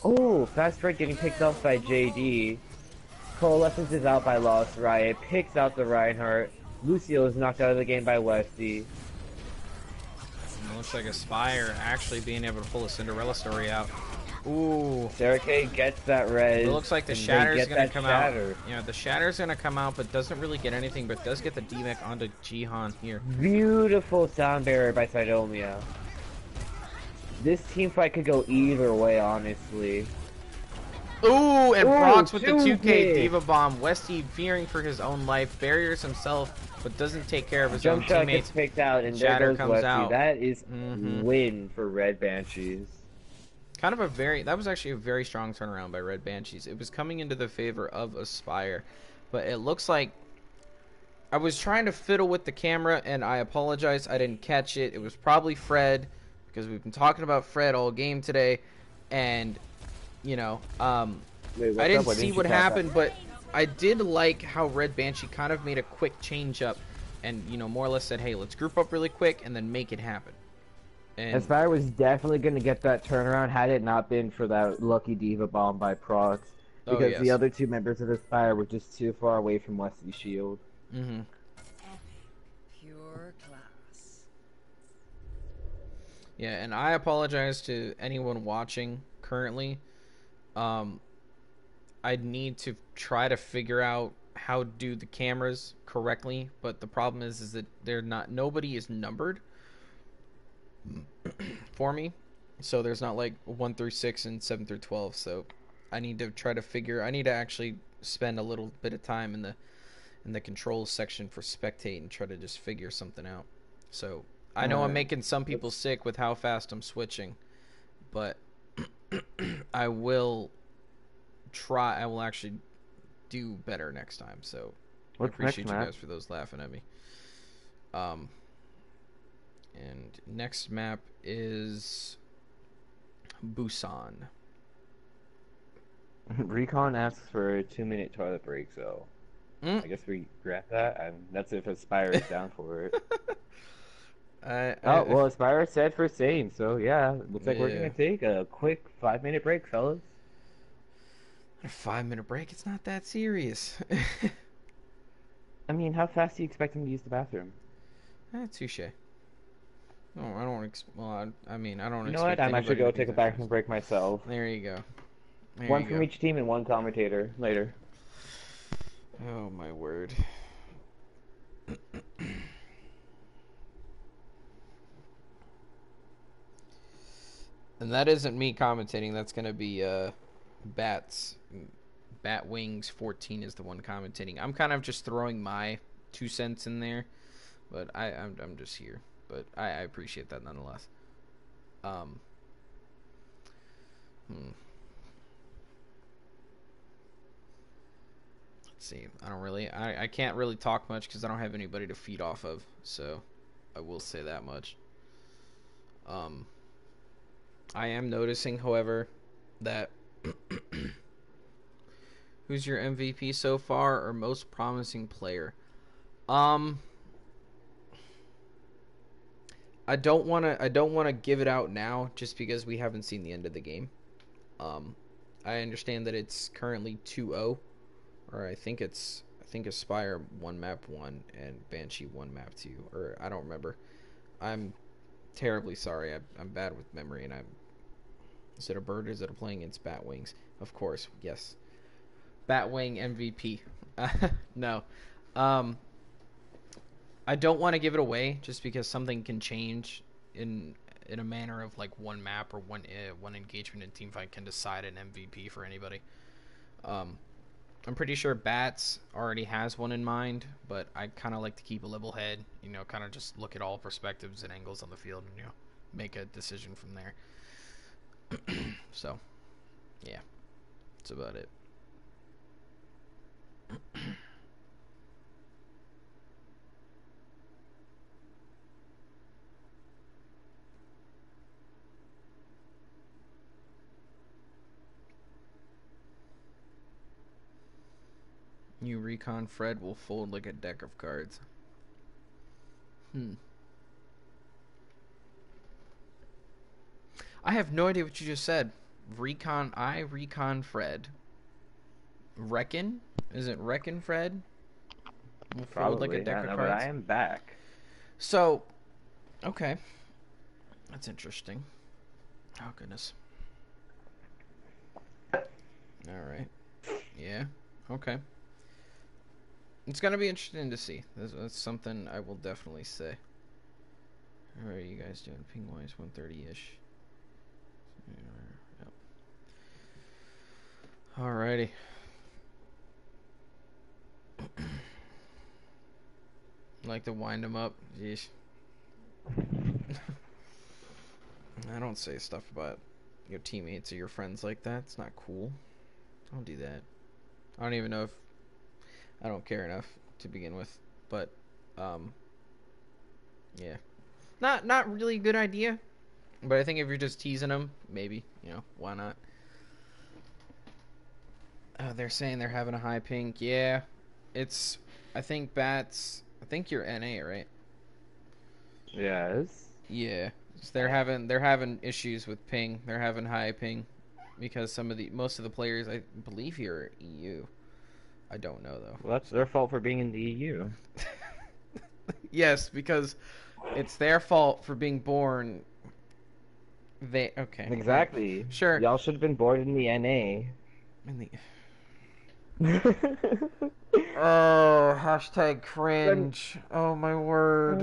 Oh, Fast Red getting picked off by JD. Coalescence is out by Lost Riot. Picks out the Reinhardt. Lucio is knocked out of the game by Westy. It looks like Aspire actually being able to pull a Cinderella story out. Ooh. Sarah K gets that res. It looks like the Shatter's gonna come out. Yeah, the Shatter's gonna come out, but doesn't really get anything, but does get the DMAC onto Jihan here. Beautiful sound barrier by Sidomia. This team fight could go either way, honestly. Ooh, and Prox with the 2K Diva Bomb. Westy fearing for his own life, barriers himself but doesn't take care of his Jump own shot teammates. gets picked out, and there Shatter goes comes Westy. out. That is Mm-hmm. win for Red Banshees. Kind of that was actually a very strong turnaround by Red Banshees. It was coming into the favor of Aspire, but it looks like I was trying to fiddle with the camera, and I apologize. I didn't catch it. It was probably Fred, because we've been talking about Fred all game today, and, you know, Wait, I didn't Why see you what tap that? happened, but I did like how Red Banshee kind of made a quick change up, and, you know, more or less said, hey, let's group up really quick, and then make it happen. And Aspire was definitely going to get that turnaround had it not been for that lucky Diva bomb by Prox. oh, Because the yes. other two members of Aspire were just too far away from Westy's shield. Mm-hmm. Pure class. Yeah, and I apologize to anyone watching currently. I need to try to figure out how to do the cameras correctly, but the problem is that nobody is numbered for me. So there's not like 1 through 6 and 7 through 12. So I need to actually spend a little bit of time in the controls section for spectate and try to just figure something out. So I know I'm making some people sick with how fast I'm switching, but I will actually do better next time. So I appreciate you guys for those laughing at me. And next map is Busan. Recon asks for a 2-minute toilet break, so I guess we grant that, and that's if Aspire is down for it. Well, Aspire said for same, so yeah, looks like we're gonna take a quick 5-minute break, fellas. A 5-minute break? It's not that serious. I mean, how fast do you expect him to use the bathroom? Touche. No, I don't. I mean, I don't. You know what? I'm actually going to take a bathroom break myself. There you go. One from each team and one commentator later. Oh my word. And that isn't me commentating. That's going to be Batwings 14 is the one commentating. I'm kind of just throwing my 2 cents in there, but I'm just here. But I appreciate that nonetheless. Let's see. I can't really talk much because I don't have anybody to feed off of. So I will say that much. I am noticing, however, that who's your MVP so far or most promising player? I don't want to give it out now just because we haven't seen the end of the game. I understand that it's currently 2-0, or I think Aspire 1 map 1 and Banshee 1 map 2, or I don't remember. I'm terribly sorry. I'm bad with memory, and is it a bird or is it a playing against Batwings? Of course, yes. Batwing MVP. No. I don't want to give it away just because something can change in a manner of like one map or one engagement in teamfight can decide an MVP for anybody. I'm pretty sure Bats already has one in mind, but I kind of like to keep a level head, you know, kind of just look at all perspectives and angles on the field and, you know, make a decision from there. So, yeah, that's about it. New Recon Fred will fold like a deck of cards. I have no idea what you just said. Recon Fred. Reckon? Is it Reckon Fred? Will fold like a deck of cards. But I am back. So, okay. That's interesting. Oh, goodness. Alright. Yeah. Okay. It's going to be interesting to see. That's something I will definitely say. Alright, you guys doing ping-wise 130-ish. Yep. Alrighty. Like to wind them up. Yeesh. I don't say stuff about your teammates or your friends like that. It's not cool. Don't do that. I don't even know if I don't care enough to begin with, but yeah, not really a good idea. But I think if you're just teasing them, maybe, why not? They're saying they're having a high ping. Yeah, it's. I think bats. I think you're NA, right? Yes. Yeah, so they're having issues with ping. They're having high ping because most of the players I believe here are EU. I don't know though. Well, that's their fault for being in the EU. Yes, because it's their fault for being born. Okay. Exactly. Sure. Y'all should have been born in the NA. In the... Oh, hashtag cringe. Oh my word.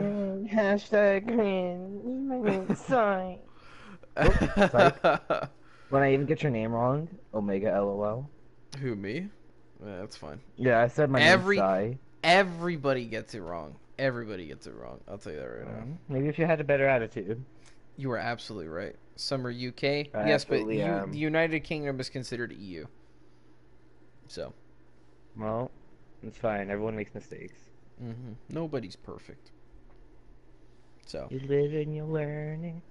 Hashtag cringe. Sorry. When I even get your name wrong, Omega LOL. Who, me? Yeah, that's fine. Yeah, I said my name Sai. Everybody gets it wrong. Everybody gets it wrong. I'll tell you that right now. Maybe if you had a better attitude. You are absolutely right. Summer UK? I yes, but am. the United Kingdom is considered EU. So. Well, it's fine. Everyone makes mistakes. Nobody's perfect. So. You live and you're learning.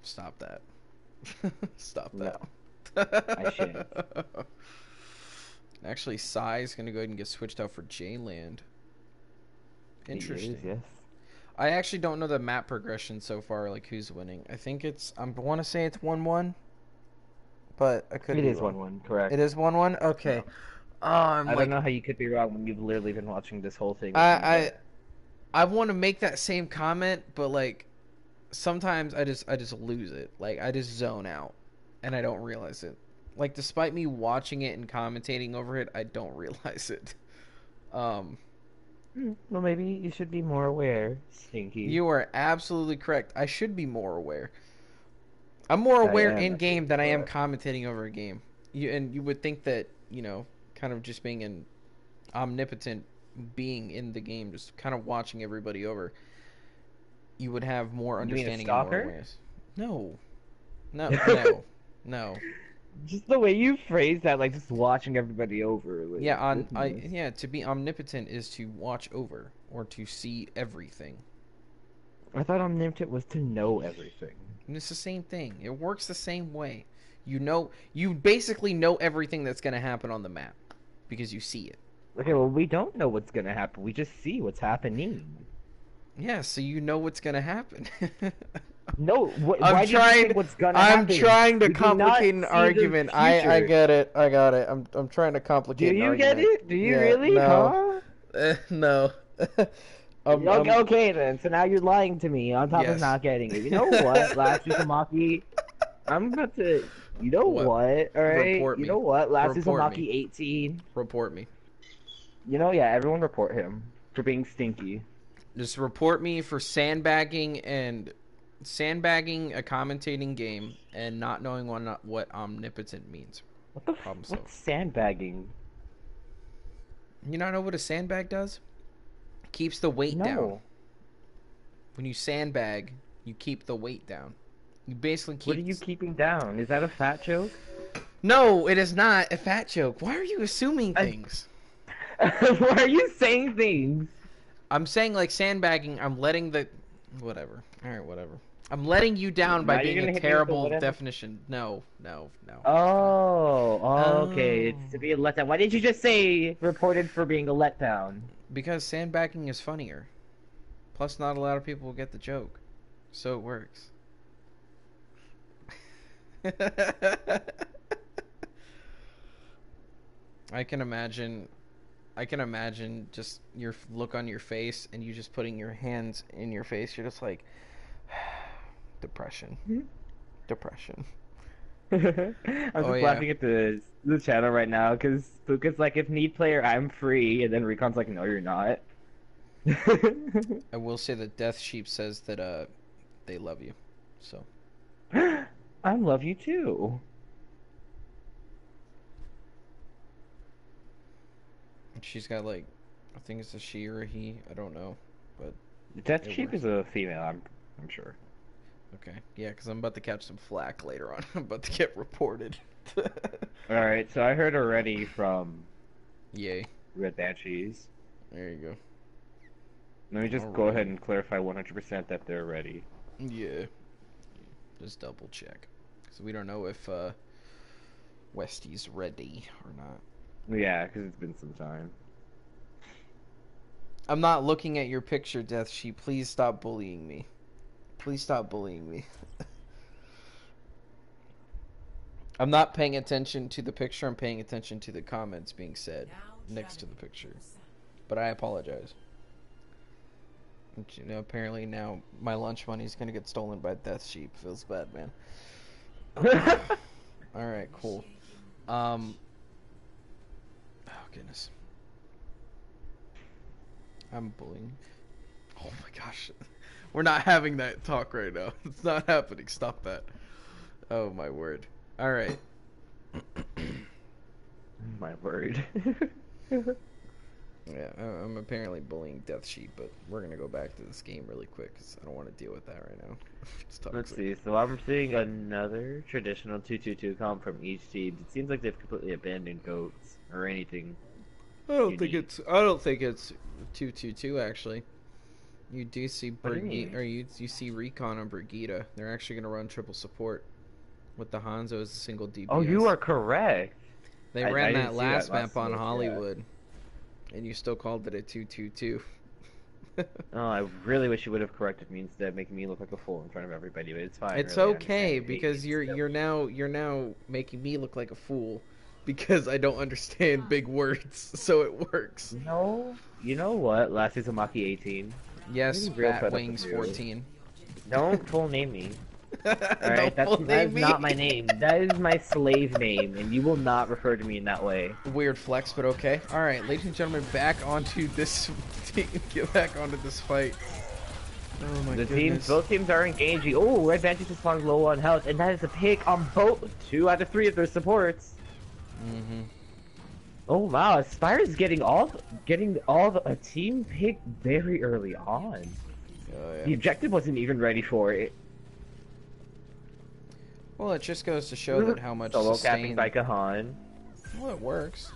Stop that. Stop No. that. I shan't. Actually, Psy's going to go ahead and get switched out for J-Land. Interesting. Yes. I actually don't know the map progression so far, like who's winning. I think it's, I want to say it's 1-1, but I could be wrong. 1-1, correct. It is 1-1? Okay. I don't know how you could be wrong when you've literally been watching this whole thing. I want to make that same comment, but like sometimes I just lose it. Like I just zone out and I don't realize it. Like despite me watching it and commentating over it, I don't realize it. Well, maybe you should be more aware, Stinky. You are absolutely correct. I should be more aware. I'm more aware in game than I am commentating over a game. You would think that, kind of just being an omnipotent being in the game, just kind of watching everybody over, you would have more understanding and more awareness. No. Just the way you phrase that, like just watching everybody over. Like, yeah, to be omnipotent is to watch over or to see everything. I thought omnipotent was to know everything. And it's the same thing. It works the same way. You basically know everything that's going to happen on the map because you see it. Okay, well, we don't know what's going to happen. We just see what's happening. Yeah, so you know what's going to happen. No, why do you think what's gonna happen? I'm trying to complicate an argument. I get it. I got it. I'm trying to complicate an argument. Do you get it? Do you really? No. Huh? No. Okay then. So now you're lying to me on top of not getting it. You know what? Last Uzumaki, I'm about to. You know what? All right. Report me. You know what? Last Uzumaki 18. Report me. Yeah. Everyone report him for being stinky. Just report me for sandbagging a commentating game and not knowing what omnipotent means. What the what's sandbagging? You not know what a sandbag does? Keeps the weight down. When you sandbag, you keep the weight down. You basically keep... What are you keeping down? Is that a fat joke? No, it is not a fat joke. Why are you assuming things? Why are you saying things? I'm saying like sandbagging, I'm letting the... Whatever. Alright, whatever. I'm letting you down by being a terrible definition. No. Oh, okay. It's to be a letdown. Why didn't you just say reported for being a letdown? Because sandbagging is funnier. Plus, not a lot of people will get the joke. So it works. I can imagine just your look on your face and you just putting your hands in your face. You're just like... Depression. I'm just laughing at the channel right now because Puka's like, if need player, I'm free, and then Recon's like, no, you're not. I will say that Death Sheep says that they love you, so. I love you too. She's got like, I think it's a she or a he. I don't know. Death Sheep is a female, I'm sure. Okay, yeah, because I'm about to catch some flack later on. I'm about to get reported. Alright, so I heard already from Yay. Red Banshees. There you go. Let me just go ahead and clarify 100% that they're ready. Yeah. Just double check. Because we don't know if Westy's ready or not. Yeah, because it's been some time. I'm not looking at your picture, Death Sheep. Please stop bullying me. Please stop bullying me. I'm not paying attention to the picture. I'm paying attention to the comments being said next to the picture. But I apologize. You know, apparently now my lunch money is going to get stolen by Death Sheep. Feels bad, man. Alright, cool. Oh, goodness. I'm bullying. Oh my gosh. We're not having that talk right now. It's not happening. Stop that. Oh my word. Alright. My word. Yeah, I'm apparently bullying Death Sheep, but we're gonna go back to this game really quick because I don't want to deal with that right now. Let's see. So I'm seeing another traditional 2-2-2 comp from each team. It seems like they've completely abandoned goats or anything. I don't think it's 2-2-2 actually. You do see Brigitte, or you see Recon on Brigitte. They're actually gonna run triple support with the Hanzo as a single DPS. Oh, you are correct. They I ran didn't that see last that map on look, Hollywood, and you still called it a 2-2-2. Oh, I really wish you would have corrected me instead of making me look like a fool in front of everybody, but it's fine. It's really, okay because you're now making me look like a fool because I don't understand big words, so it works. No, you know what? Last is Amaki 18. Yes, real Fat fed up Wings with you. 14. Don't full name me. Alright, Don't full that name is me. not my name. That is my slave name, and you will not refer to me in that way. Weird flex, but okay. All right, ladies and gentlemen, back onto this team. Get back onto this fight. Oh my goodness. Both teams are engaging. Oh, Red Banshee is falling low on health, and that is a pick on both 2 out of 3 of their supports. Mm-hmm. Oh wow, Aspire is getting a team pick very early on. Oh, yeah. The objective wasn't even ready for it. Well, it just goes to show that how much Solo capping sustain. by Kahan. Well, it works.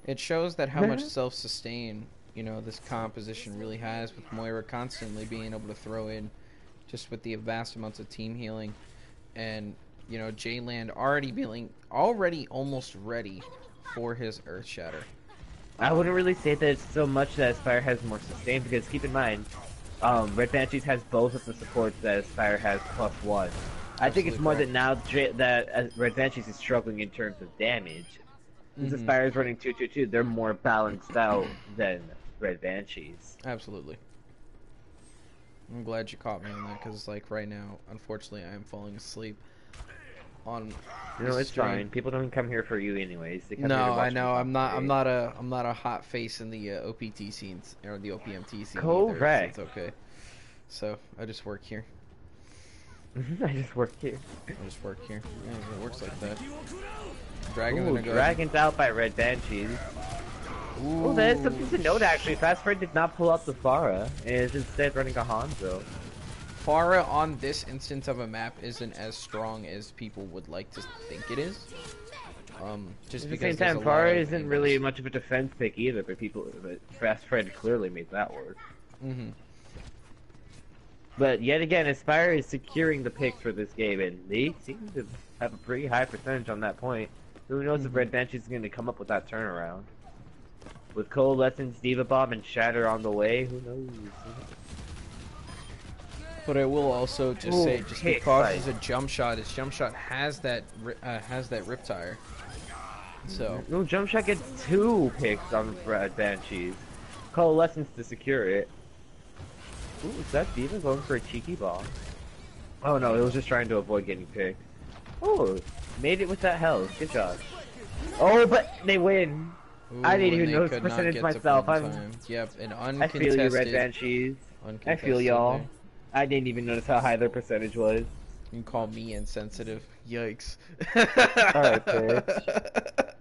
It shows that how much self-sustain, you know, this composition really has, with Moira constantly being able to throw in, just with the vast amounts of team healing, and you know, J-Land already almost ready for his Earth Shatter. I wouldn't really say that it's so much that Aspire has more sustain, because keep in mind, Red Banshees has both of the supports that Aspire has +1. I think it's more that now that Red Banshees is struggling in terms of damage. Since Aspire is running 2-2-2, they're more balanced out than Red Banshees. Absolutely. I'm glad you caught me on that, because like right now, unfortunately, I am falling asleep on. You know, it's fine. People don't come here for you anyways. They come No, here to watch I know. you I'm not a hot face in the OPT scenes or the OPMT scene. Correct. Either, so it's okay. So I just work here. I just work here. I just work here. Yeah, it works like that. Dragon's Ooh, gonna go. Dragon's out by Red Banshees. Ooh, Oh, that's something to note actually. Fast Fred did not pull out the Pharah, and is instead running a Hanzo. Pharah on this instance of a map isn't as strong as people would like to think it is. Just At the because same time, Pharah isn't really much of a defense pick either, but Fast Fred clearly made that work. Mm-hmm. But yet again, Aspire is securing the picks for this game, and they seem to have a pretty high percentage on that point. Who knows if Red Banshee is going to come up with that turnaround? With Coalescence, Diva Bomb, and Shatter on the way, who knows? But I will also just say, just because it's a jump shot, his jump shot has that rip tire. So No, Jump Shot gets 2 picks on Red Banshees. Coalescence to secure it. Ooh, is that Diva going for a cheeky bomb? Oh no, it was just trying to avoid getting picked. Oh, made it with that health. Good job. Oh, but they win. ooh, I didn't even and they notice could not percentage get to myself. prime time. Yep, an I uncontested. feel you, Red Banshees. I feel y'all. there. I didn't even notice how high their percentage was. You can call me insensitive. Yikes. Alright, bitch.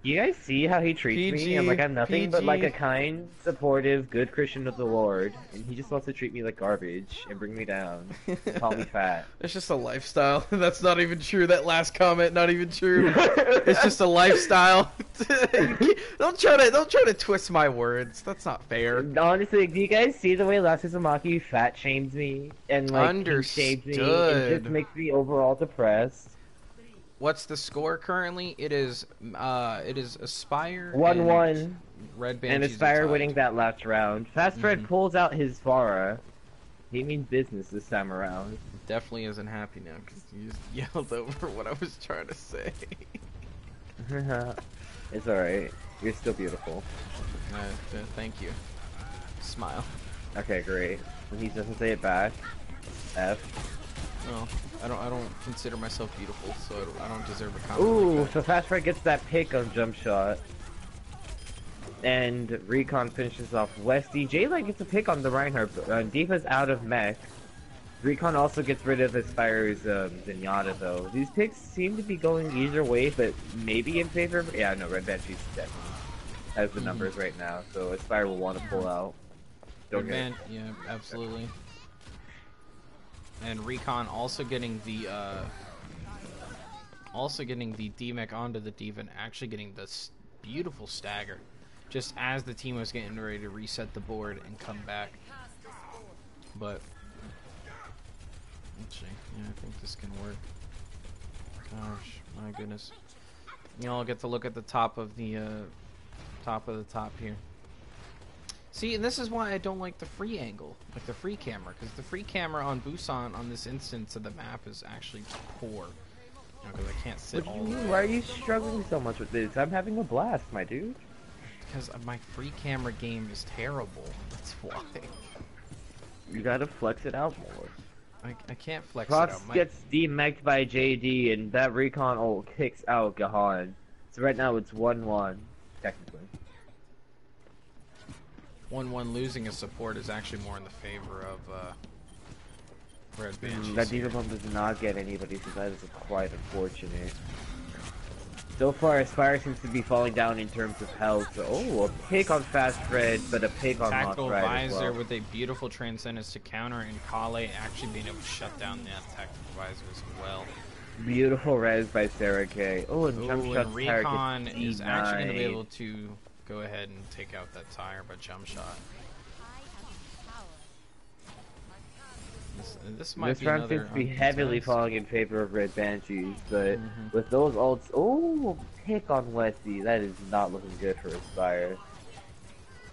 You guys see how he treats me? I'm like, I'm nothing but like a kind, supportive, good Christian of the Lord, and he just wants to treat me like garbage and bring me down, call me fat. It's just a lifestyle. That's not even true. That last comment, not even true. It's just a lifestyle. Don't try to twist my words. That's not fair. Honestly, do you guys see the way last Uzumaki fat shames me and like he shames me? It just makes me overall depressed. What's the score currently? It is Aspire 1-1. Red Banshees and Aspire winning that last round. Fast Fred pulls out his Pharah. He means business this time around. Definitely isn't happy now because you just yelled over what I was trying to say. It's alright. You're still beautiful. Thank you. Smile. Okay, great. When he doesn't say it back, F. Well, I don't consider myself beautiful, so I don't deserve a compliment. Ooh, like that. so Fast Fred gets that pick on jump shot. And Recon finishes off Westy. Jayla gets a pick on the Reinhardt. Diva's out of mech. Recon also gets rid of Aspire's Zenyatta, though. These picks seem to be going either way, but maybe in favor of... Yeah, no, Red Banshee's definitely has the numbers right now, so Aspire will want to pull out. Yeah, absolutely. And Recon also getting the D-Mech onto the Diva and actually getting this beautiful stagger just as the team was getting ready to reset the board and come back. But let's see. Yeah, I think this can work. Gosh, my goodness. You all get to look at the top of the top here. See, and this is why I don't like the free angle, like the free camera, because the free camera on Busan on this instance of the map is actually poor. Because I can't sit all. What do you mean? Why are you struggling so much with this? I'm having a blast, my dude. Because my free camera game is terrible. That's why. You gotta flex it out more. I can't flex Prox it out. Gets demeched by JD, and that Recon ult kicks out Gahan. So right now it's 1-1, technically. 1-1 losing a support is actually more in the favor of Red Banshee. That Diva Bomb does not get anybody, so that is quite unfortunate. So far, Aspire seems to be falling down in terms of health. So, oh, a pick on Fast Fred, but a pick on Tactical Lost Ride Visor as well. with a beautiful Transcendence to counter, and Kale actually being able to shut down that Tactical Visor as well. Beautiful res by Sarah K. Oh, and jump shot. Recon is actually going to be able to go ahead and take out that tire by jump shot. This round seems to be heavily falling in favor of Red Banshees, but with those ults, oh, pick on Westy, that is not looking good for Aspire.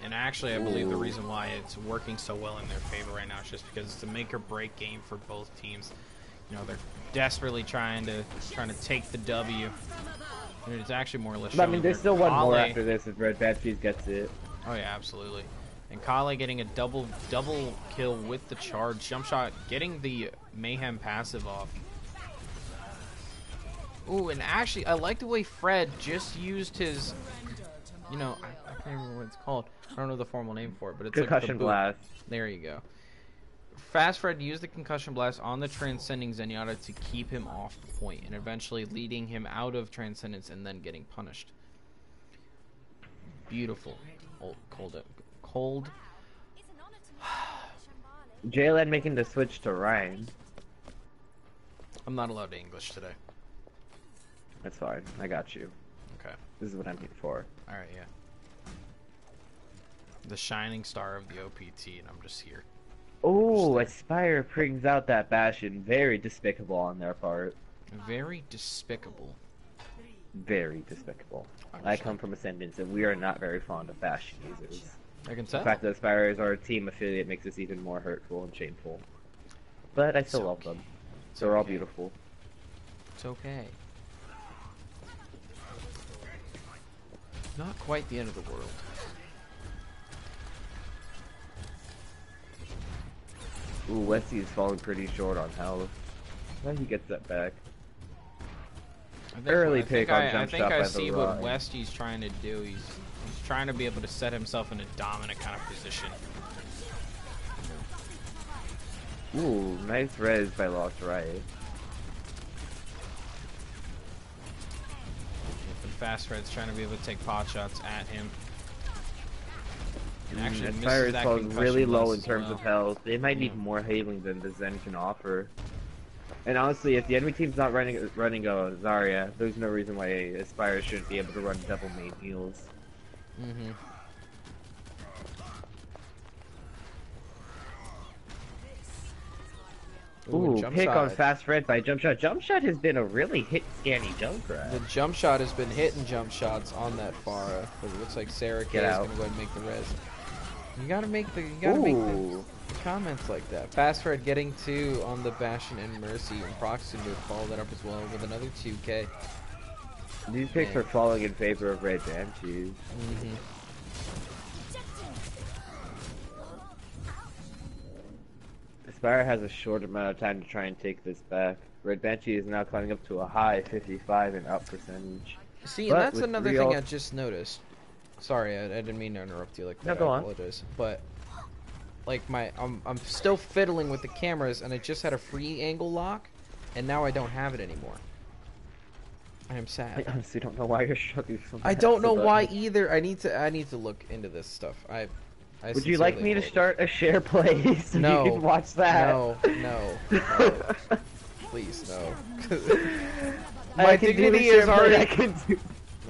And actually, I believe the reason why it's working so well in their favor right now is just because it's a make or break game for both teams. You know, they're desperately trying to take the W. And it's actually more or less. But, I mean, there's still one more after this if Red Banshees gets it. Oh yeah, absolutely. And Kale getting a double kill with the charge. Jump shot getting the Mayhem passive off. Ooh, and actually, I like the way Fred just used his, you know, I can't remember what it's called. I don't know the formal name for it, but it's Concussion like the Blast. There you go. Fast Fred used the Concussion Blast on the Transcending Zenyatta to keep him off the point, and eventually leading him out of Transcendence and then getting punished. Beautiful. Oh, cold. Jalen making the switch to Ryan. I'm not allowed to English today. That's fine. I got you. Okay. This is what I'm here for. Alright, yeah. The shining star of the OPT, and I'm just here. Oh, Aspire brings out that Bastion. Very despicable on their part. Very despicable. Very despicable. I come from Ascendance, and we are not very fond of Bastion users. I can tell. The fact that Aspire is our team affiliate makes us even more hurtful and shameful. But I still love them. So they're all beautiful. It's okay. Not quite the end of the world. Ooh, Westy is falling pretty short on health. Well, he gets that back. Early pick on jump shot by the I think I see what Westy's trying to do. He's trying to be able to set himself in a dominant kind of position. Ooh, nice res by Lost Riot. Fast Red's trying to be able to take pot shots at him. And actually misses Aspire that falls concussion really low blast in as terms well. of health. They might need more healing than the Zen can offer. And honestly, if the enemy team's not running a Zarya, there's no reason why Aspire shouldn't be able to run double main heals. Mm-hmm. Ooh, jump pick on shot. Fast Red by Jump Shot. Jump Shot has been a really hit-scanny Junkrat. The jump shot has been hitting jump shots on that Pharah, but it looks like Sarah K Get is out. gonna go ahead and make the res. You gotta make the Ooh. comments like that. Fast Red getting 2 on the Bastion and Mercy, and Proxy to follow that up as well with another 2K. These picks are falling in favor of Red Banshees. Mm-hmm. Aspire has a short amount of time to try and take this back. Red Banshee is now climbing up to a high 55 in up percentage. See, But and that's with another 3 thing ult- I just noticed. Sorry, I didn't mean to interrupt you like that. No, go I on. apologize. But like I'm still fiddling with the cameras, and I just had a free angle lock, and now I don't have it anymore. I am I sad. honestly don't know why you're struggling so I much don't know with why that. either. I need to look into this stuff. I Would you like sincerely me to apologize. start a share play so No. you can watch that? No. Please, no. My I can do a dignity share is play, already... I can do...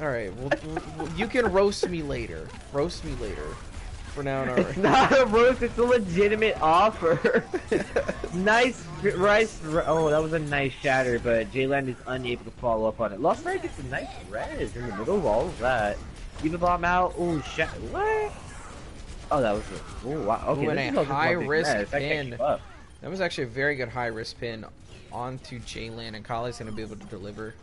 Alright, well, you can roast me later. Roast me later. For now, It's alright. not a roast, it's a legitimate offer. Nice rice. Oh, that was a nice shatter, but Jayland is unable to follow up on it. Lost Right gets a nice res in the middle of all of that. Even bomb out. Oh, shit. What? Oh, that was a... Oh, wow. Okay, Ooh, and this is a all just one big high-risk mess. I can't pin. keep up. That was actually a very good high-risk pin onto Jaylan, and Kali's going to be able to deliver.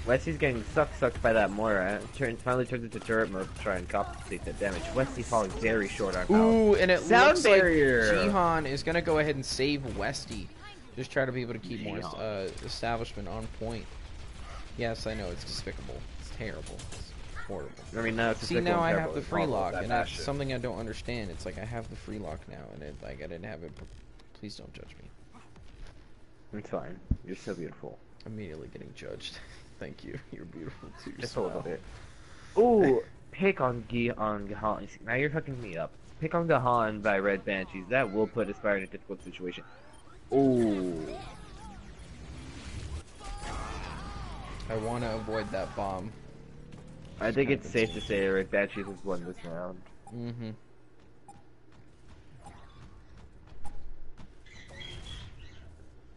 Wesley's getting sucked by that Moira. Finally turns into turret mode to try and compensate that damage. Wesley falling very short on health. Ooh, and it Sound looks barrier. like Jihan is going to go ahead and save Westy. Just try to be able to keep more Jihan. establishment on point. Yes, I know, it's despicable. It's terrible. It's horrible. I mean, now it's See, now I have the free lock, and that's something I don't understand. It's like I have the free lock now, and like I didn't have it. Please don't judge me. It's fine. You're so beautiful. Immediately getting judged. Thank you. You're beautiful too. Just a little Smile. bit. Ooh, pick on Gahan. Now you're fucking me up. Pick on Gahan by Red Banshees. That will put Aspire in a difficult situation. Ooh. I want to avoid that bomb. I think it's safe to say Red Banshees has won this round. Mm-hmm.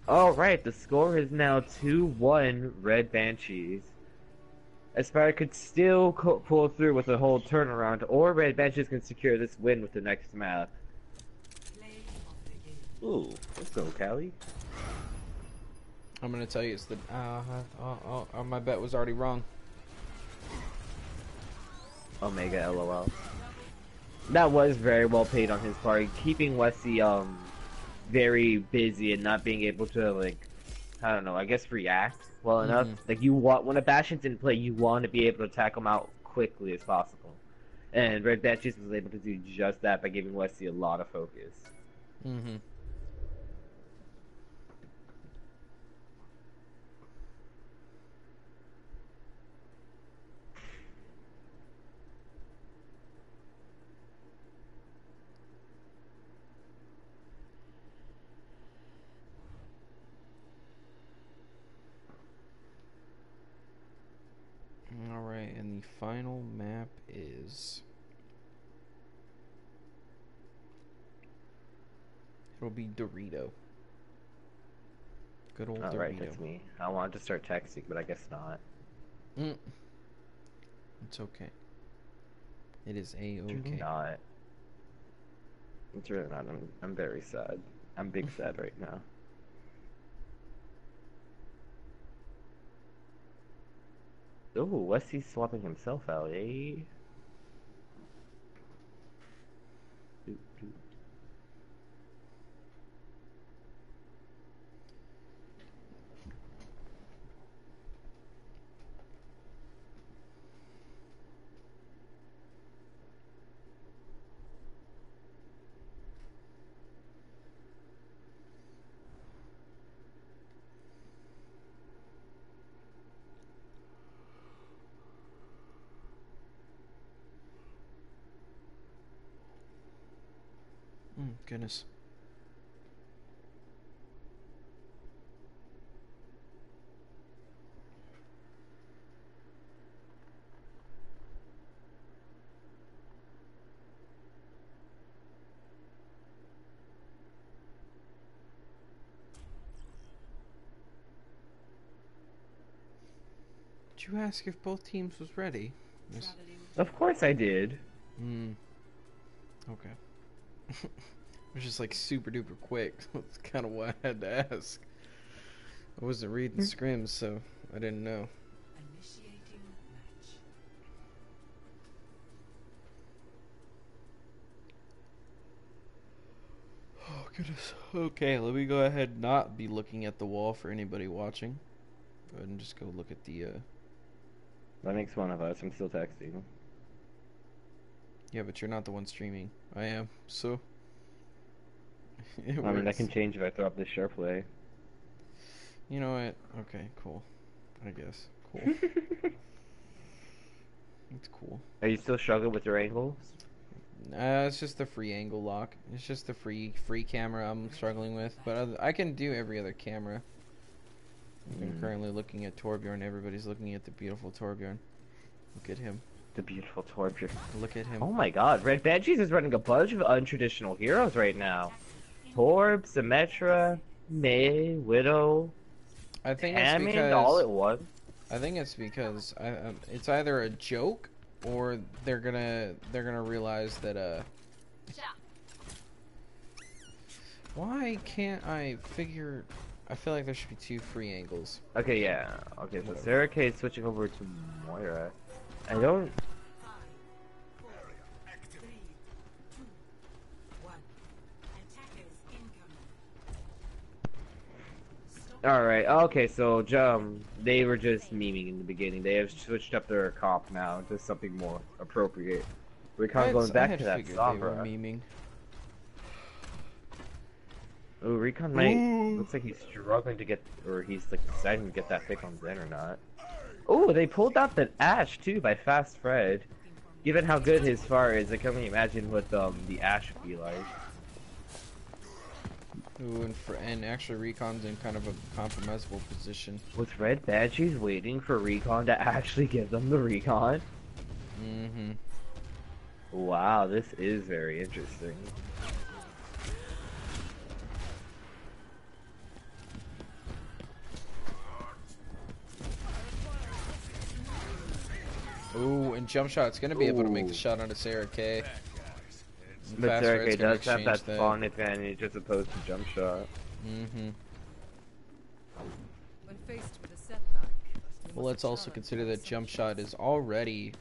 Alright, the score is now 2-1 Red Banshees. Aspire could still pull through with a whole turnaround, or Red Banshees can secure this win with the next map. Ooh, let's go, Callie. I'm gonna tell you it's the. My bet was already wrong. Omega LOL. That was very well paid on his part, keeping Wesley very busy and not being able to, like, I don't know, I guess react well enough. Like, you want, when a Bastion's in play, you want to be able to attack him out quickly as possible. And Red Banshees was able to do just that by giving Wesley a lot of focus. Mm-hmm. Alright, and the final map is... It'll be Dorito. Good old Dorito. Alright, that's me. I wanted to start texting, but I guess not. It's okay. It is It's really A-okay. not. It's really not. I'm very sad. I'm big sad right now. Ooh, Wesley's swapping himself out, eh? Doot, doot. goodness. Did you ask if both teams was ready? Yes. Of course I did. Hmm. Okay. It was just like super duper quick. That's kind of why I had to ask. I wasn't reading scrims, so I didn't know. Initiating match. Oh goodness. Okay, let me go ahead and not be looking at the wall for anybody watching. Go ahead and just go look at the That makes one of us. I'm still texting. Yeah, but you're not the one streaming. I am, so it I mean, that works. can change if I throw up this sharp play. You know what? Okay, cool. I guess. Cool. It's cool. Are you still struggling with your angles? It's just the free angle lock. It's just the free camera I'm struggling with, but I can do every other camera. I'm currently looking at Torbjorn. Everybody's looking at the beautiful Torbjorn. Look at him. The beautiful torture. Look at him. Oh my god, Red Banshees is running a bunch of untraditional heroes right now. Torb, Symmetra, Mei, Widow, I think it's Hammond, because all at once. I think it's because it's either a joke or they're gonna realize that why can't I figure? I feel like there should be 2 free angles. Okay, yeah. Okay, so Sarah K is switching over to Moira. I don't... 5, 4, 3, 2, 1. Attackers incoming. Alright, okay, so they were just memeing in the beginning. They have switched up their comp now to something more appropriate. We're kind of going back to that They were Sombra. memeing. Oh, Recon might... Looks like he's struggling to get... Or he's like deciding to get that pick on Zen or not. Oh, they pulled out the Ashe too by Fast Fred. Given how good his far is, I can only imagine what the Ashe would be like. Ooh, and actually Recon's in kind of a compromisable position. Was Red Banshees waiting for Recon to actually give them the Recon? Mm-hmm. Wow, this is very interesting. Ooh, and jump shot's gonna be able to make the shot onto Sarah K. But Fast Sarah Red's K gonna does have that exchange spawn advantage as opposed to jump shot. Mm-hmm. When faced with a setback, Well, let's also consider that jump shot is already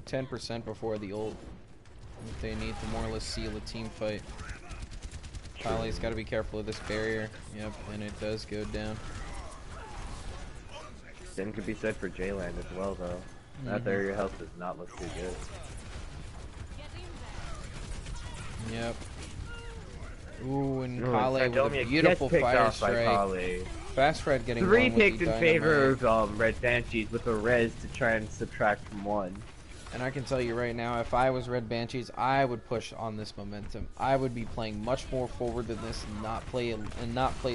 10% before the ult. If they need to more or less seal a team fight. Kylie's got to be careful of this barrier. Yep, and it does go down. Same could be said for J-Land as well, though. That barrier health does not look too good. Yep. Ooh, and Ooh, Kale with a beautiful fire strike. Fast Fred getting 3 one with picked the in favor dynamite. of Red Banshees with a res to try and subtract from 1. And I can tell you right now, if I was Red Banshees, I would push on this momentum. I would be playing much more forward than this and not play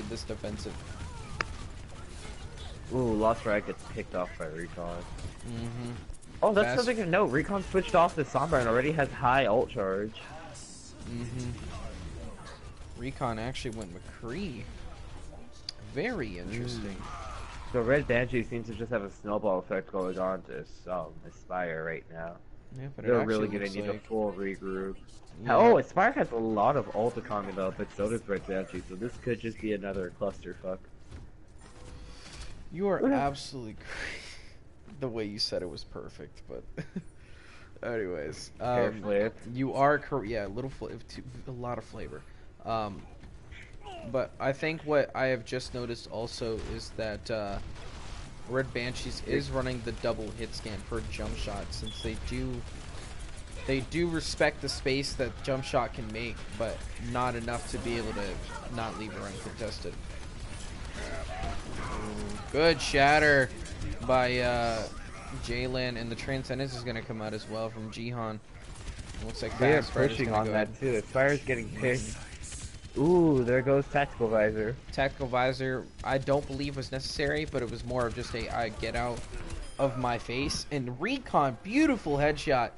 this defensive. Ooh, Lost Rag gets picked off by Recon. Mm-hmm. Oh, that's something to note. Recon switched off the Sombra and already has high ult charge. Mm-hmm. Recon actually went McCree. Very interesting. So Red Banshee seems to just have a snowball effect going on to Aspire right now. Yeah, but They're it really actually gonna need looks a full regroup. Yeah. Oh, Aspire has a lot of ult economy though, but so does Red Banshee, so this could just be another clusterfuck. You are absolutely crazy. The way you said it was perfect, but anyways, Hair flip. you are correct. Yeah, a lot of flavor. But I think what I have just noticed also is that Red Banshees is running the double hit scan per jump shot, since they do respect the space that jump shot can make, but not enough to be able to not leave her uncontested. Ooh, good shatter by Jalen, and the Transcendence is going to come out as well from Jihan. Looks like They are Fast Fred is pushing gonna on go that ahead. too. Aspire's getting picked. Ooh, there goes Tactical Visor. Tactical visor, I don't believe was necessary, but it was more of just a I get out of my face. And Recon, beautiful headshot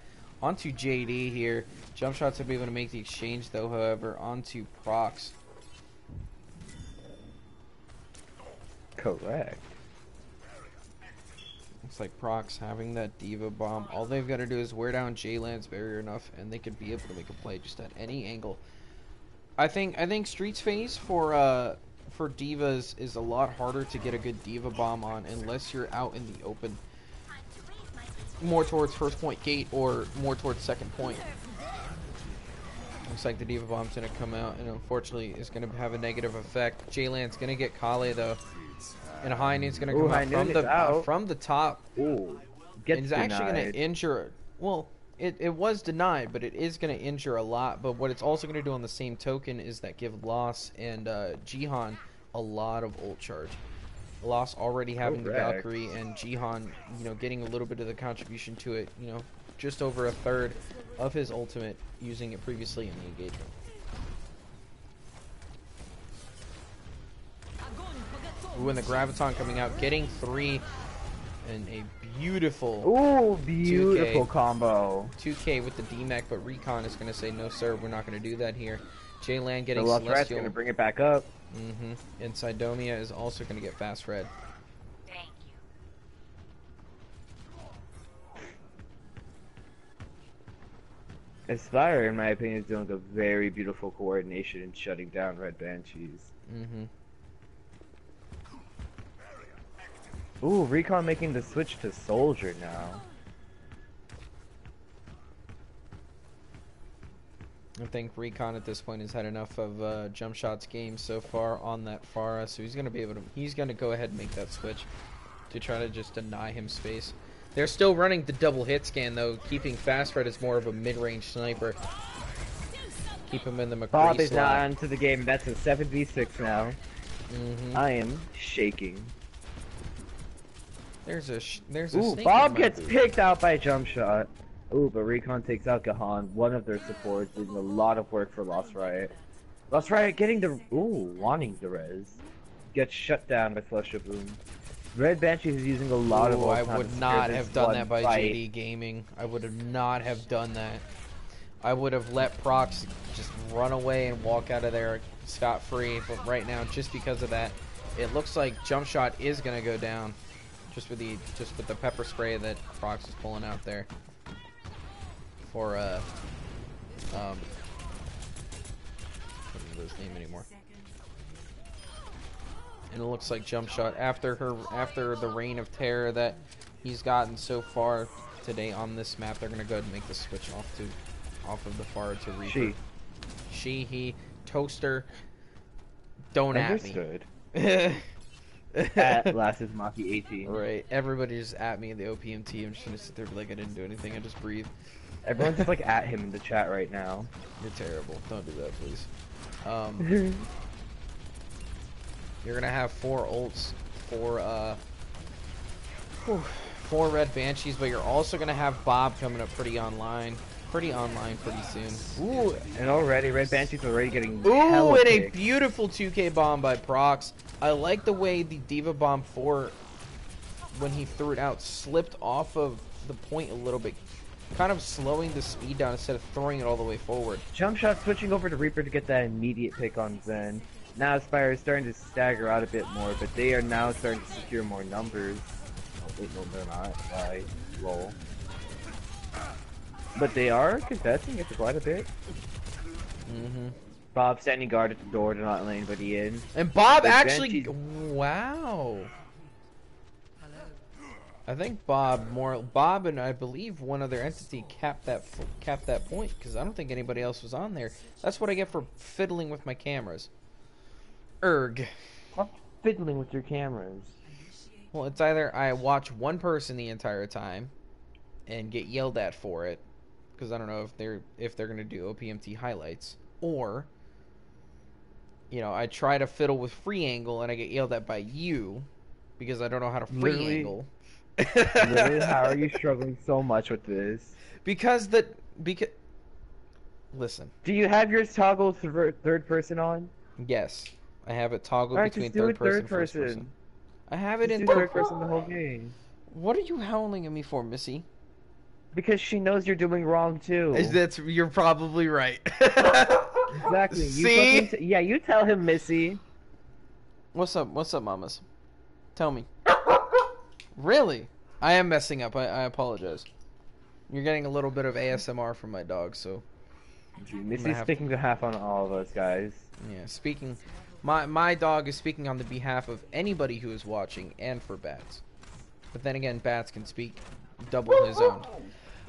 onto JD here. Jump shots will be able to make the exchange though, however, onto Prox. Correct. Looks like Prox having that Diva bomb. All they've got to do is wear down J-Land's barrier enough, and they could be able to make a play just at any angle. I think Streets phase for Divas is a lot harder to get a good Diva bomb on unless you're out in the open, more towards first point gate or more towards second point. Looks like the Diva bomb's gonna come out, and unfortunately is gonna have a negative effect. J-Land's gonna get Kale though, and High Noon's gonna come out from the top. Ooh, And it's actually gonna injure. Well, it was denied, but it is going to injure a lot. But what it's also going to do on the same token is that give Loss and Jihan a lot of ult charge. Loss already having the Valkyrie, and Jihan, you know, getting a little bit of the contribution to it. You know, just over a third of his ultimate, using it previously in the engagement. Ooh, and the Graviton coming out, getting 3 and a beautiful. Ooh, beautiful 2K. combo. 2K with the DMAC, but Recon is going to say, no sir, we're not going to do that here. J-Land getting The Lost Rat's Celestial. going to bring it back up. And Sidomia is also going to get Fast Red. Thank you. Aspire, in my opinion, is doing a very beautiful coordination in shutting down Red Banshees. Ooh, Recon making the switch to Soldier now. I think Recon at this point has had enough of Jump Shot's game so far on that Pharah, so he's going to be able to, he's going to go ahead and make that switch to try to just deny him space. They're still running the double hit scan though, keeping Fast Red as more of a mid-range sniper. Keep him in the McCree Bob is slot. not onto the game. That's a 7v6 now. I am shaking. There's a Ooh, snake Bob in my gets boot. picked out by Jump Shot. Ooh, but Recon takes out Gahan, one of their supports, doing a lot of work for Lost Riot. Lost Riot getting the wanting the res. Gets shut down by Flush of Boom. Red Banshee is using a lot of. Ooh, I time would to not secure have this done one that by fight. JD Gaming. I would have not have done that. I would have let Prox just run away and walk out of there scot-free. But right now, just because of that, it looks like Jump Shot is gonna go down. Just with the pepper spray that Prox is pulling out there. For I don't remember his name anymore. And it looks like Jump Shot after the reign of terror that he's gotten so far today on this map, they're gonna go ahead and make the switch off of the Pharah to Reaper. He, Toaster, don't Understood. at me. At last is Maki 18. Right, everybody just at me in the OPM team. I'm just gonna sit there and be like I didn't do anything, I just breathe. Everyone's just like at him in the chat right now. You're terrible. Don't do that, please. You're gonna have 4 ults for Red Banshees, but you're also gonna have Bob coming up pretty online pretty soon. Ooh, and already Red Banshee's already getting. Ooh, and a picked. beautiful 2K bomb by Prox. I like the way the Diva Bomb 4, when he threw it out, slipped off of the point a little bit, kind of slowing the speed down instead of throwing it all the way forward. Jump Shot switching over to Reaper to get that immediate pick on Zen. Now Aspire is starting to stagger out a bit more, but they are now starting to secure more numbers. Oh, wait, no, they're not. Why? Lol. But they are contesting it quite a bit. Bob standing guard at the door to not let anybody in. And Bob Red actually, Banshees- wow. I think Bob and I believe one other entity capped that point, because I don't think anybody else was on there. That's what I get for fiddling with my cameras. Erg. Stop fiddling with your cameras. Well, it's either I watch one person the entire time and get yelled at for it, because I don't know if they're gonna do OPMT highlights, or I try to fiddle with free angle and I get yelled at by you because I don't know how to free angle. Literally, how are you struggling so much with this? Because Listen. Do you have your toggle third person on? Yes. I have it toggled Alright, between just do third it person third and first person. person. I have it Just in do third third person the whole game. What are you howling at me for, Missy? Because she knows you're doing wrong too. You're probably right. Exactly. See? Yeah, you tell him, Missy. What's up? What's up, mamas? Tell me. Really? I am messing up. I apologize. You're getting a little bit of ASMR from my dog, so... Missy's speaking to half on all of us, guys. Yeah, speaking... My dog is speaking on the behalf of anybody who is watching, and for Bats. But then again, Bats can speak double his own.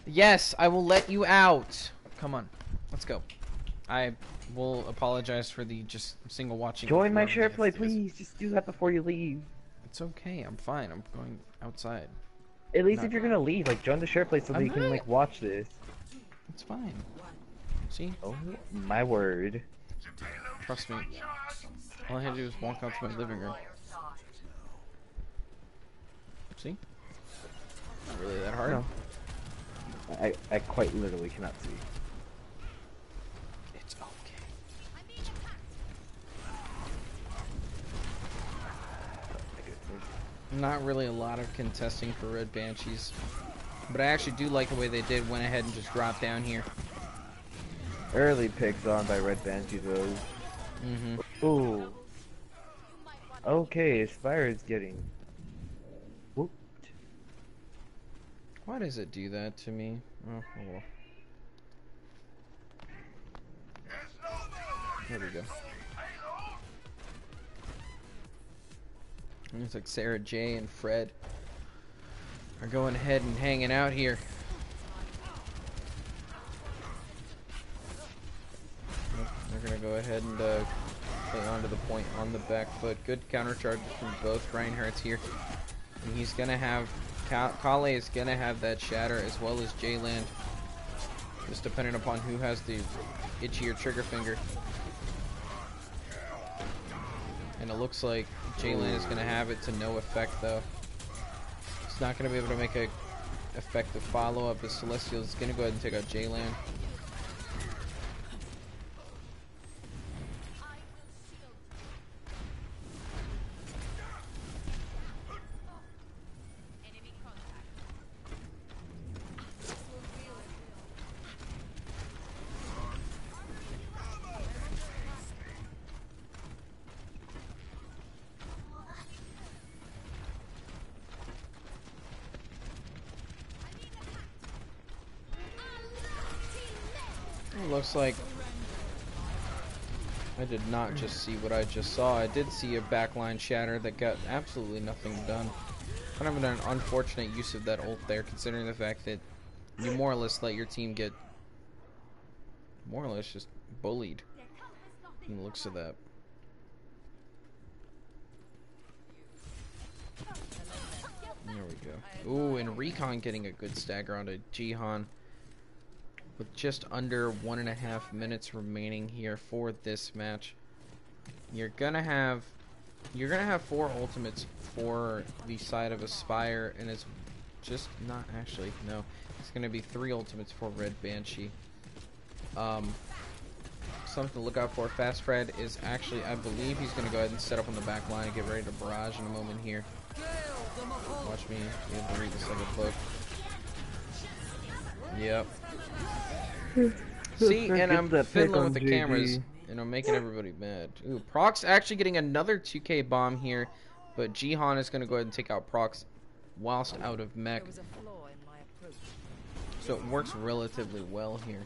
Yes, I will let you out. Come on. Let's go. I will apologize for the just single watching. Join my share play, please. Just do that before you leave. It's okay. I'm fine. I'm going outside. At least if you're gonna leave, like, join the share play so that you can, like, watch this. It's fine. See? Oh, my word. Trust me. All I had to do was walk out to my living room. See? Not really that hard. No. I quite literally cannot see. It's okay. Not really a lot of contesting for Red Banshees. But I actually do like the way they went ahead and just dropped down here. Early picks on by Red Banshee though. Mm-hmm. Ooh. Okay, Aspire is getting whooped. Why does it do that to me? Oh well. There we go. Looks like Sarah J and Fred are going ahead and hanging out here. They're going to go ahead and play onto the point on the back foot. Good counter charges from both Reinhardt's here. And he's going to have... Kale is going to have that shatter as well as J-Land. Just depending upon who has the itchier trigger finger. And it looks like J-Land is going to have it to no effect though. It's not going to be able to make a effective follow-up, but Celestial is going to go ahead and take out J-Land. It looks like I did not just see what I just saw. I did see a backline shatter that got absolutely nothing done. Kind of an unfortunate use of that ult there, considering the fact that you more or less let your team get more or less just bullied from the looks of that. There we go. Ooh, and Recon getting a good stagger onto Jihan. With just under 1.5 minutes remaining here for this match, you're gonna have 4 ultimates for the side of Aspire, and it's just not actually no. It's gonna be 3 ultimates for Red Banshee. Something to look out for. Fast Fred is actually, I believe he's gonna go ahead and set up on the back line and get ready to barrage in a moment here. Watch me be able to read this like a book. Yep. See, and I'm fiddling with the cameras, and I'm making everybody mad. Ooh, Prox actually getting another 2K bomb here, but Jihan is going to go ahead and take out Prox whilst out of mech. So it works relatively well here.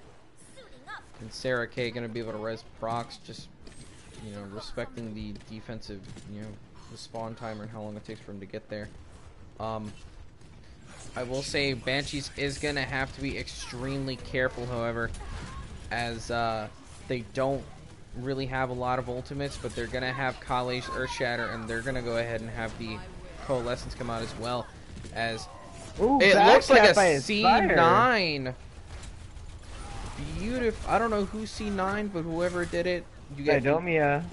And Sarah K going to be able to res Prox, just, you know, respecting the defensive, you know, the spawn timer and how long it takes for him to get there. I will say Banshees is going to have to be extremely careful, however, as they don't really have a lot of ultimates, but they're going to have Kale's Earth Shatter, and they're going to go ahead and have the Coalescence come out as well, as ooh, it looks like a C9. Beautiful. I don't know who C9, but whoever did it, you get Sidomia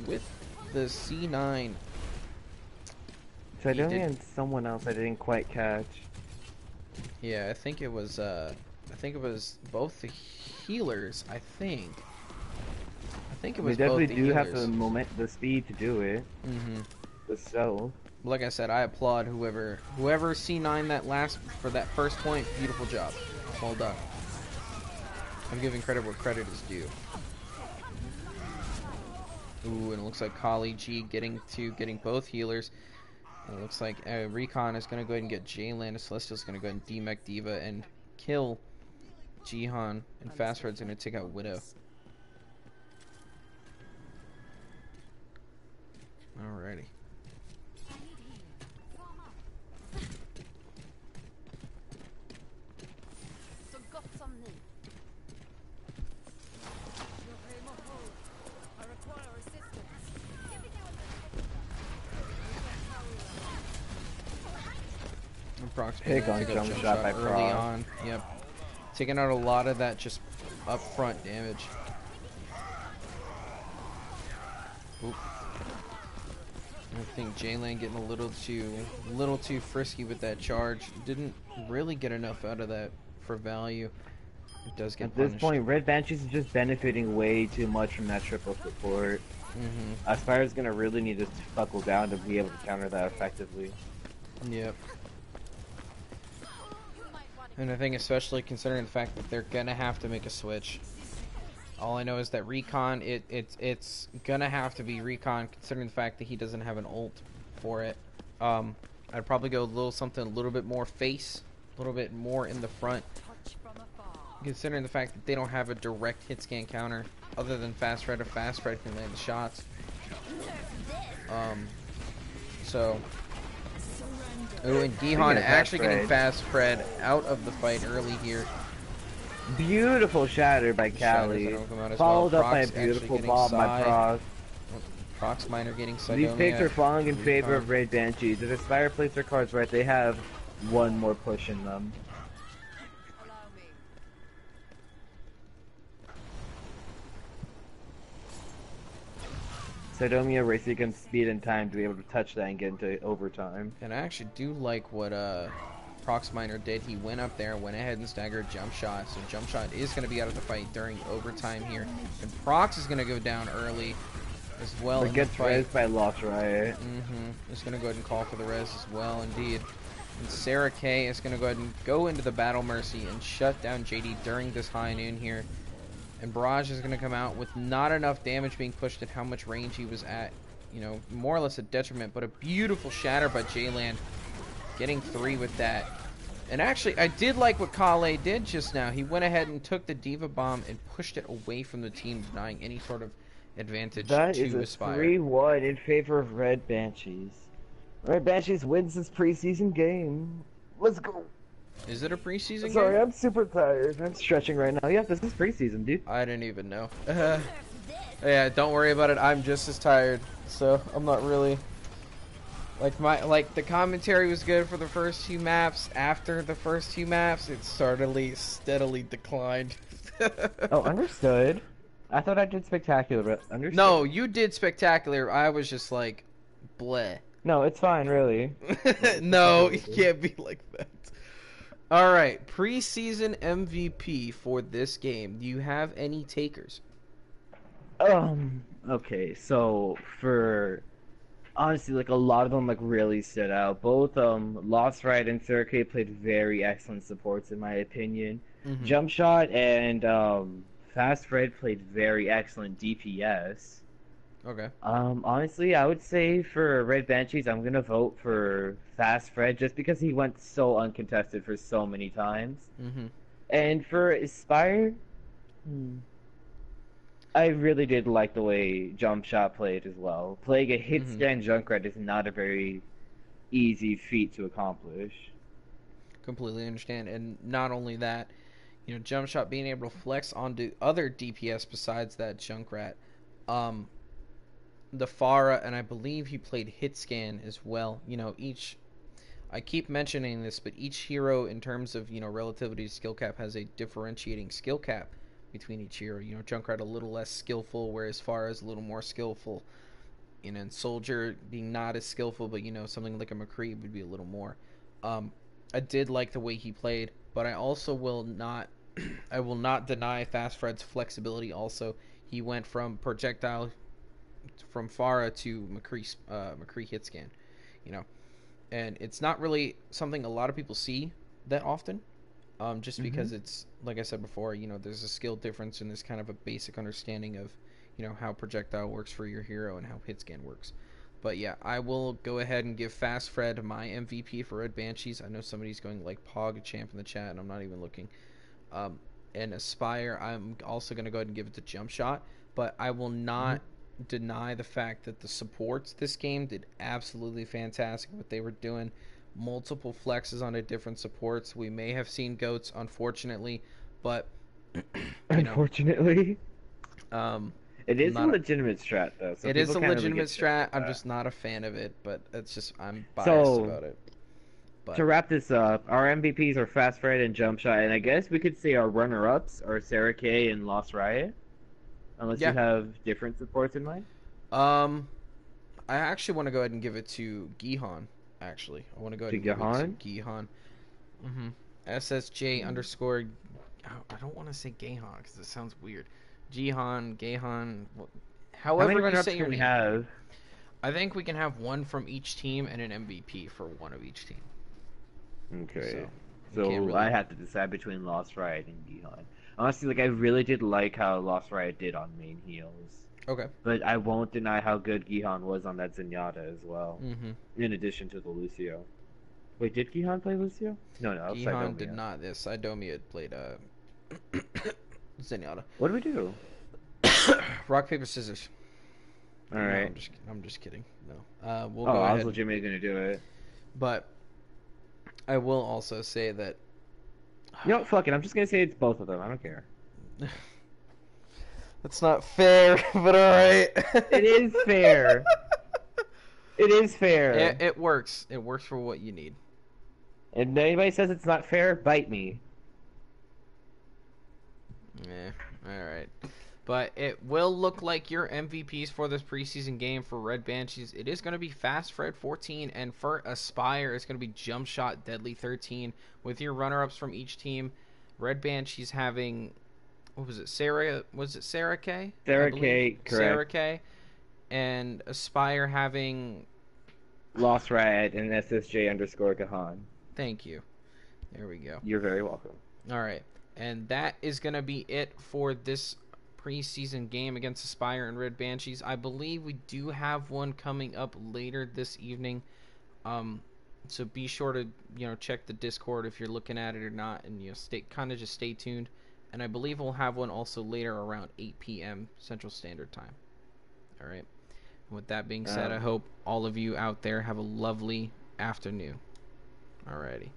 with the C9. Sidomia and someone else I didn't quite catch. Yeah, I think it was I think it was both the healers. I think it We was definitely both the do healers. have the speed to do it. Mm-hmm. The stealth. Like I said, I applaud whoever C9 that last for that first point. Beautiful job. Well done. I'm giving credit where credit is due. Ooh, and it looks like Kali G getting both healers. And it looks like Recon is going to go ahead and get Jaylan, and Celestial's going to go ahead and D-Mech Diva and kill Jihan, and Fast Red's going to take out Widow. Alrighty. Pick on jump shot by early Proc. on. Yep. Taking out a lot of that just upfront damage. Oop. I think Jaylan getting a little too frisky with that charge. Didn't really get enough out of that for value. It does get At punished. this point, Red Banshees is just benefiting way too much from that triple support. Aspire's gonna really need to buckle down to be able to counter that effectively. Yep. And I think especially considering the fact that they're gonna have to make a switch. All I know is that Recon, it's gonna have to be Recon considering the fact that he doesn't have an ult for it. I'd probably go a little bit more face, a little bit more in the front. Considering the fact that they don't have a direct hit scan counter other than Fast Red, if Fast Red can land the shots. So oh, and Gihan actually getting Fast Fred out of the fight early here. Beautiful shatter by Cali, followed up by a beautiful bomb by Proc. Proc's Miner getting Sidomia. These picks are falling in favor of Red Banshees. If Aspire plays their cards right, they have one more push in them. Sidomia racing against speed and time to be able to touch that and get into overtime. And I actually do like what Proc's Miner did. He went up there, went ahead and staggered jump shot. So jump shot is going to be out of the fight during overtime here. And Prox is going to go down early as well. But gets res by Lost Riot. Is going to go ahead and call for the res as well, indeed. And Sarah K is going to go ahead and go into the Battle Mercy and shut down JD during this high noon here. And Barrage is going to come out with not enough damage being pushed at how much range he was at. You know, more or less a detriment, but a beautiful shatter by Jaylan. Getting 3 with that. And actually, I did like what Kale did just now. He went ahead and took the Diva Bomb and pushed it away from the team, denying any sort of advantage that to is a Aspire. 3-1 in favor of Red Banshees. Red Banshees wins this preseason game. Let's go. Is it a preseason Sorry, game? I'm super tired. I'm stretching right now. Yeah, this is preseason, dude. I didn't even know. Yeah, don't worry about it. I'm just as tired, so I'm not really... Like the commentary was good for the first 2 maps. After the first 2 maps, it steadily declined. Oh, understood. I thought I did spectacular, but understood. No, you did spectacular. I was just like, bleh. No, it's fine, really. No, you can't be like that. All right, preseason MVP for this game. Do you have any takers? Okay, so for honestly, like a lot of them like really stood out. Both Lost Ride and Surrey played very excellent supports in my opinion. Jump Shot and Fast Fred played very excellent DPS. Okay. Honestly, I would say for Red Banshees, I'm gonna vote for Fast Fred just because he went so uncontested for so many times. And for Aspire, I really did like the way Jump Shot played as well. Playing a hit scan Junkrat is not a very easy feat to accomplish. Completely understand, and not only that, you know, Jump Shot being able to flex onto other DPS besides that Junkrat. The Pharah, and I believe he played hit scan as well. You know, I keep mentioning this, but each hero in terms of, you know, relativity to skill cap has a differentiating skill cap between each hero. You know, Junkrat a little less skillful, whereas Pharah is a little more skillful. You know, and Soldier being not as skillful, but, you know, something like a McCree would be a little more. I did like the way he played, but I also will not I will not deny Fast Fred's flexibility. Also, he went from projectile from Farah to McCree hit scan, you know, and it's not really something a lot of people see that often. Just because it's, like I said before, you know, there's a skill difference and there's kind of a basic understanding of, you know, how projectile works for your hero and how hit scan works. But yeah, I will go ahead and give Fast Fred my MVP for Red Banshees. I know somebody's going like Pog Champ in the chat, and I'm not even looking. And Aspire, I'm also going to go ahead and give it to Jump Shot, but I will not deny the fact that the supports this game did absolutely fantastic. What they were doing, multiple flexes on the different supports. We may have seen goats, unfortunately, but unfortunately, it is a not legitimate strat though. So it is a people can't really legitimate get shit strat. with I'm that. just not a fan of it, but it's just I'm biased So, about it. But to wrap this up, our MVPs are Fast Fred and Jump Shot, and I guess we could say our runner-ups are Sarah K and Lost Riot, unless Yeah. you have different supports in mind. I actually want to go ahead and give it to Gihan. Actually, I want to go ahead To and give Gihan? it to Gihan. SSJ underscore. I don't want to say Gahan because it sounds weird. Gihan, Gahan. How However many you runner-ups say your can we name. have? I think we can have one from each team and an MVP for one of each team. Okay. we can't So really- I have to decide between Lost Riot and Gihan. Honestly, like I really did like how Lost Riot did on main heals, Okay. but I won't deny how good Gihan was on that Zenyatta as well. In addition to the Lucio. Wait, did Gihan play Lucio? No, outside Gihan Domia. did not. This Sidomia had played Zenyatta. What do we do? Rock paper scissors. All No, right. I'm just kidding. No. We'll Oh, go I was ahead. legitimately gonna do it. But I will also say that You know what? Fuck it. I'm just gonna say it's both of them. I don't care. that's not fair, but all right. It is fair. It is fair. It works. It works for what you need. And anybody says it's not fair, bite me. Yeah. All right. But it will look like your MVPs for this preseason game for Red Banshees. It is going to be Fast Fred 14, and for Aspire, it's going to be Jump Shot Deadly 13. With your runner-ups from each team, Red Banshees having, what was it, Sarah? Was it Sarah K? Sarah K, correct. Sarah K. And Aspire having. Lost Riot and SSJ underscore Kahan. Thank you. There we go. You're very welcome. All right, and that is going to be it for this preseason game against Aspire and Red Banshees. I believe we do have one coming up later this evening. So be sure to check the Discord if you're looking at it or not, and just stay tuned. And I believe we'll have one also later around 8 p.m. Central Standard Time. All right. And with that being said, I hope all of you out there have a lovely afternoon. Alrighty.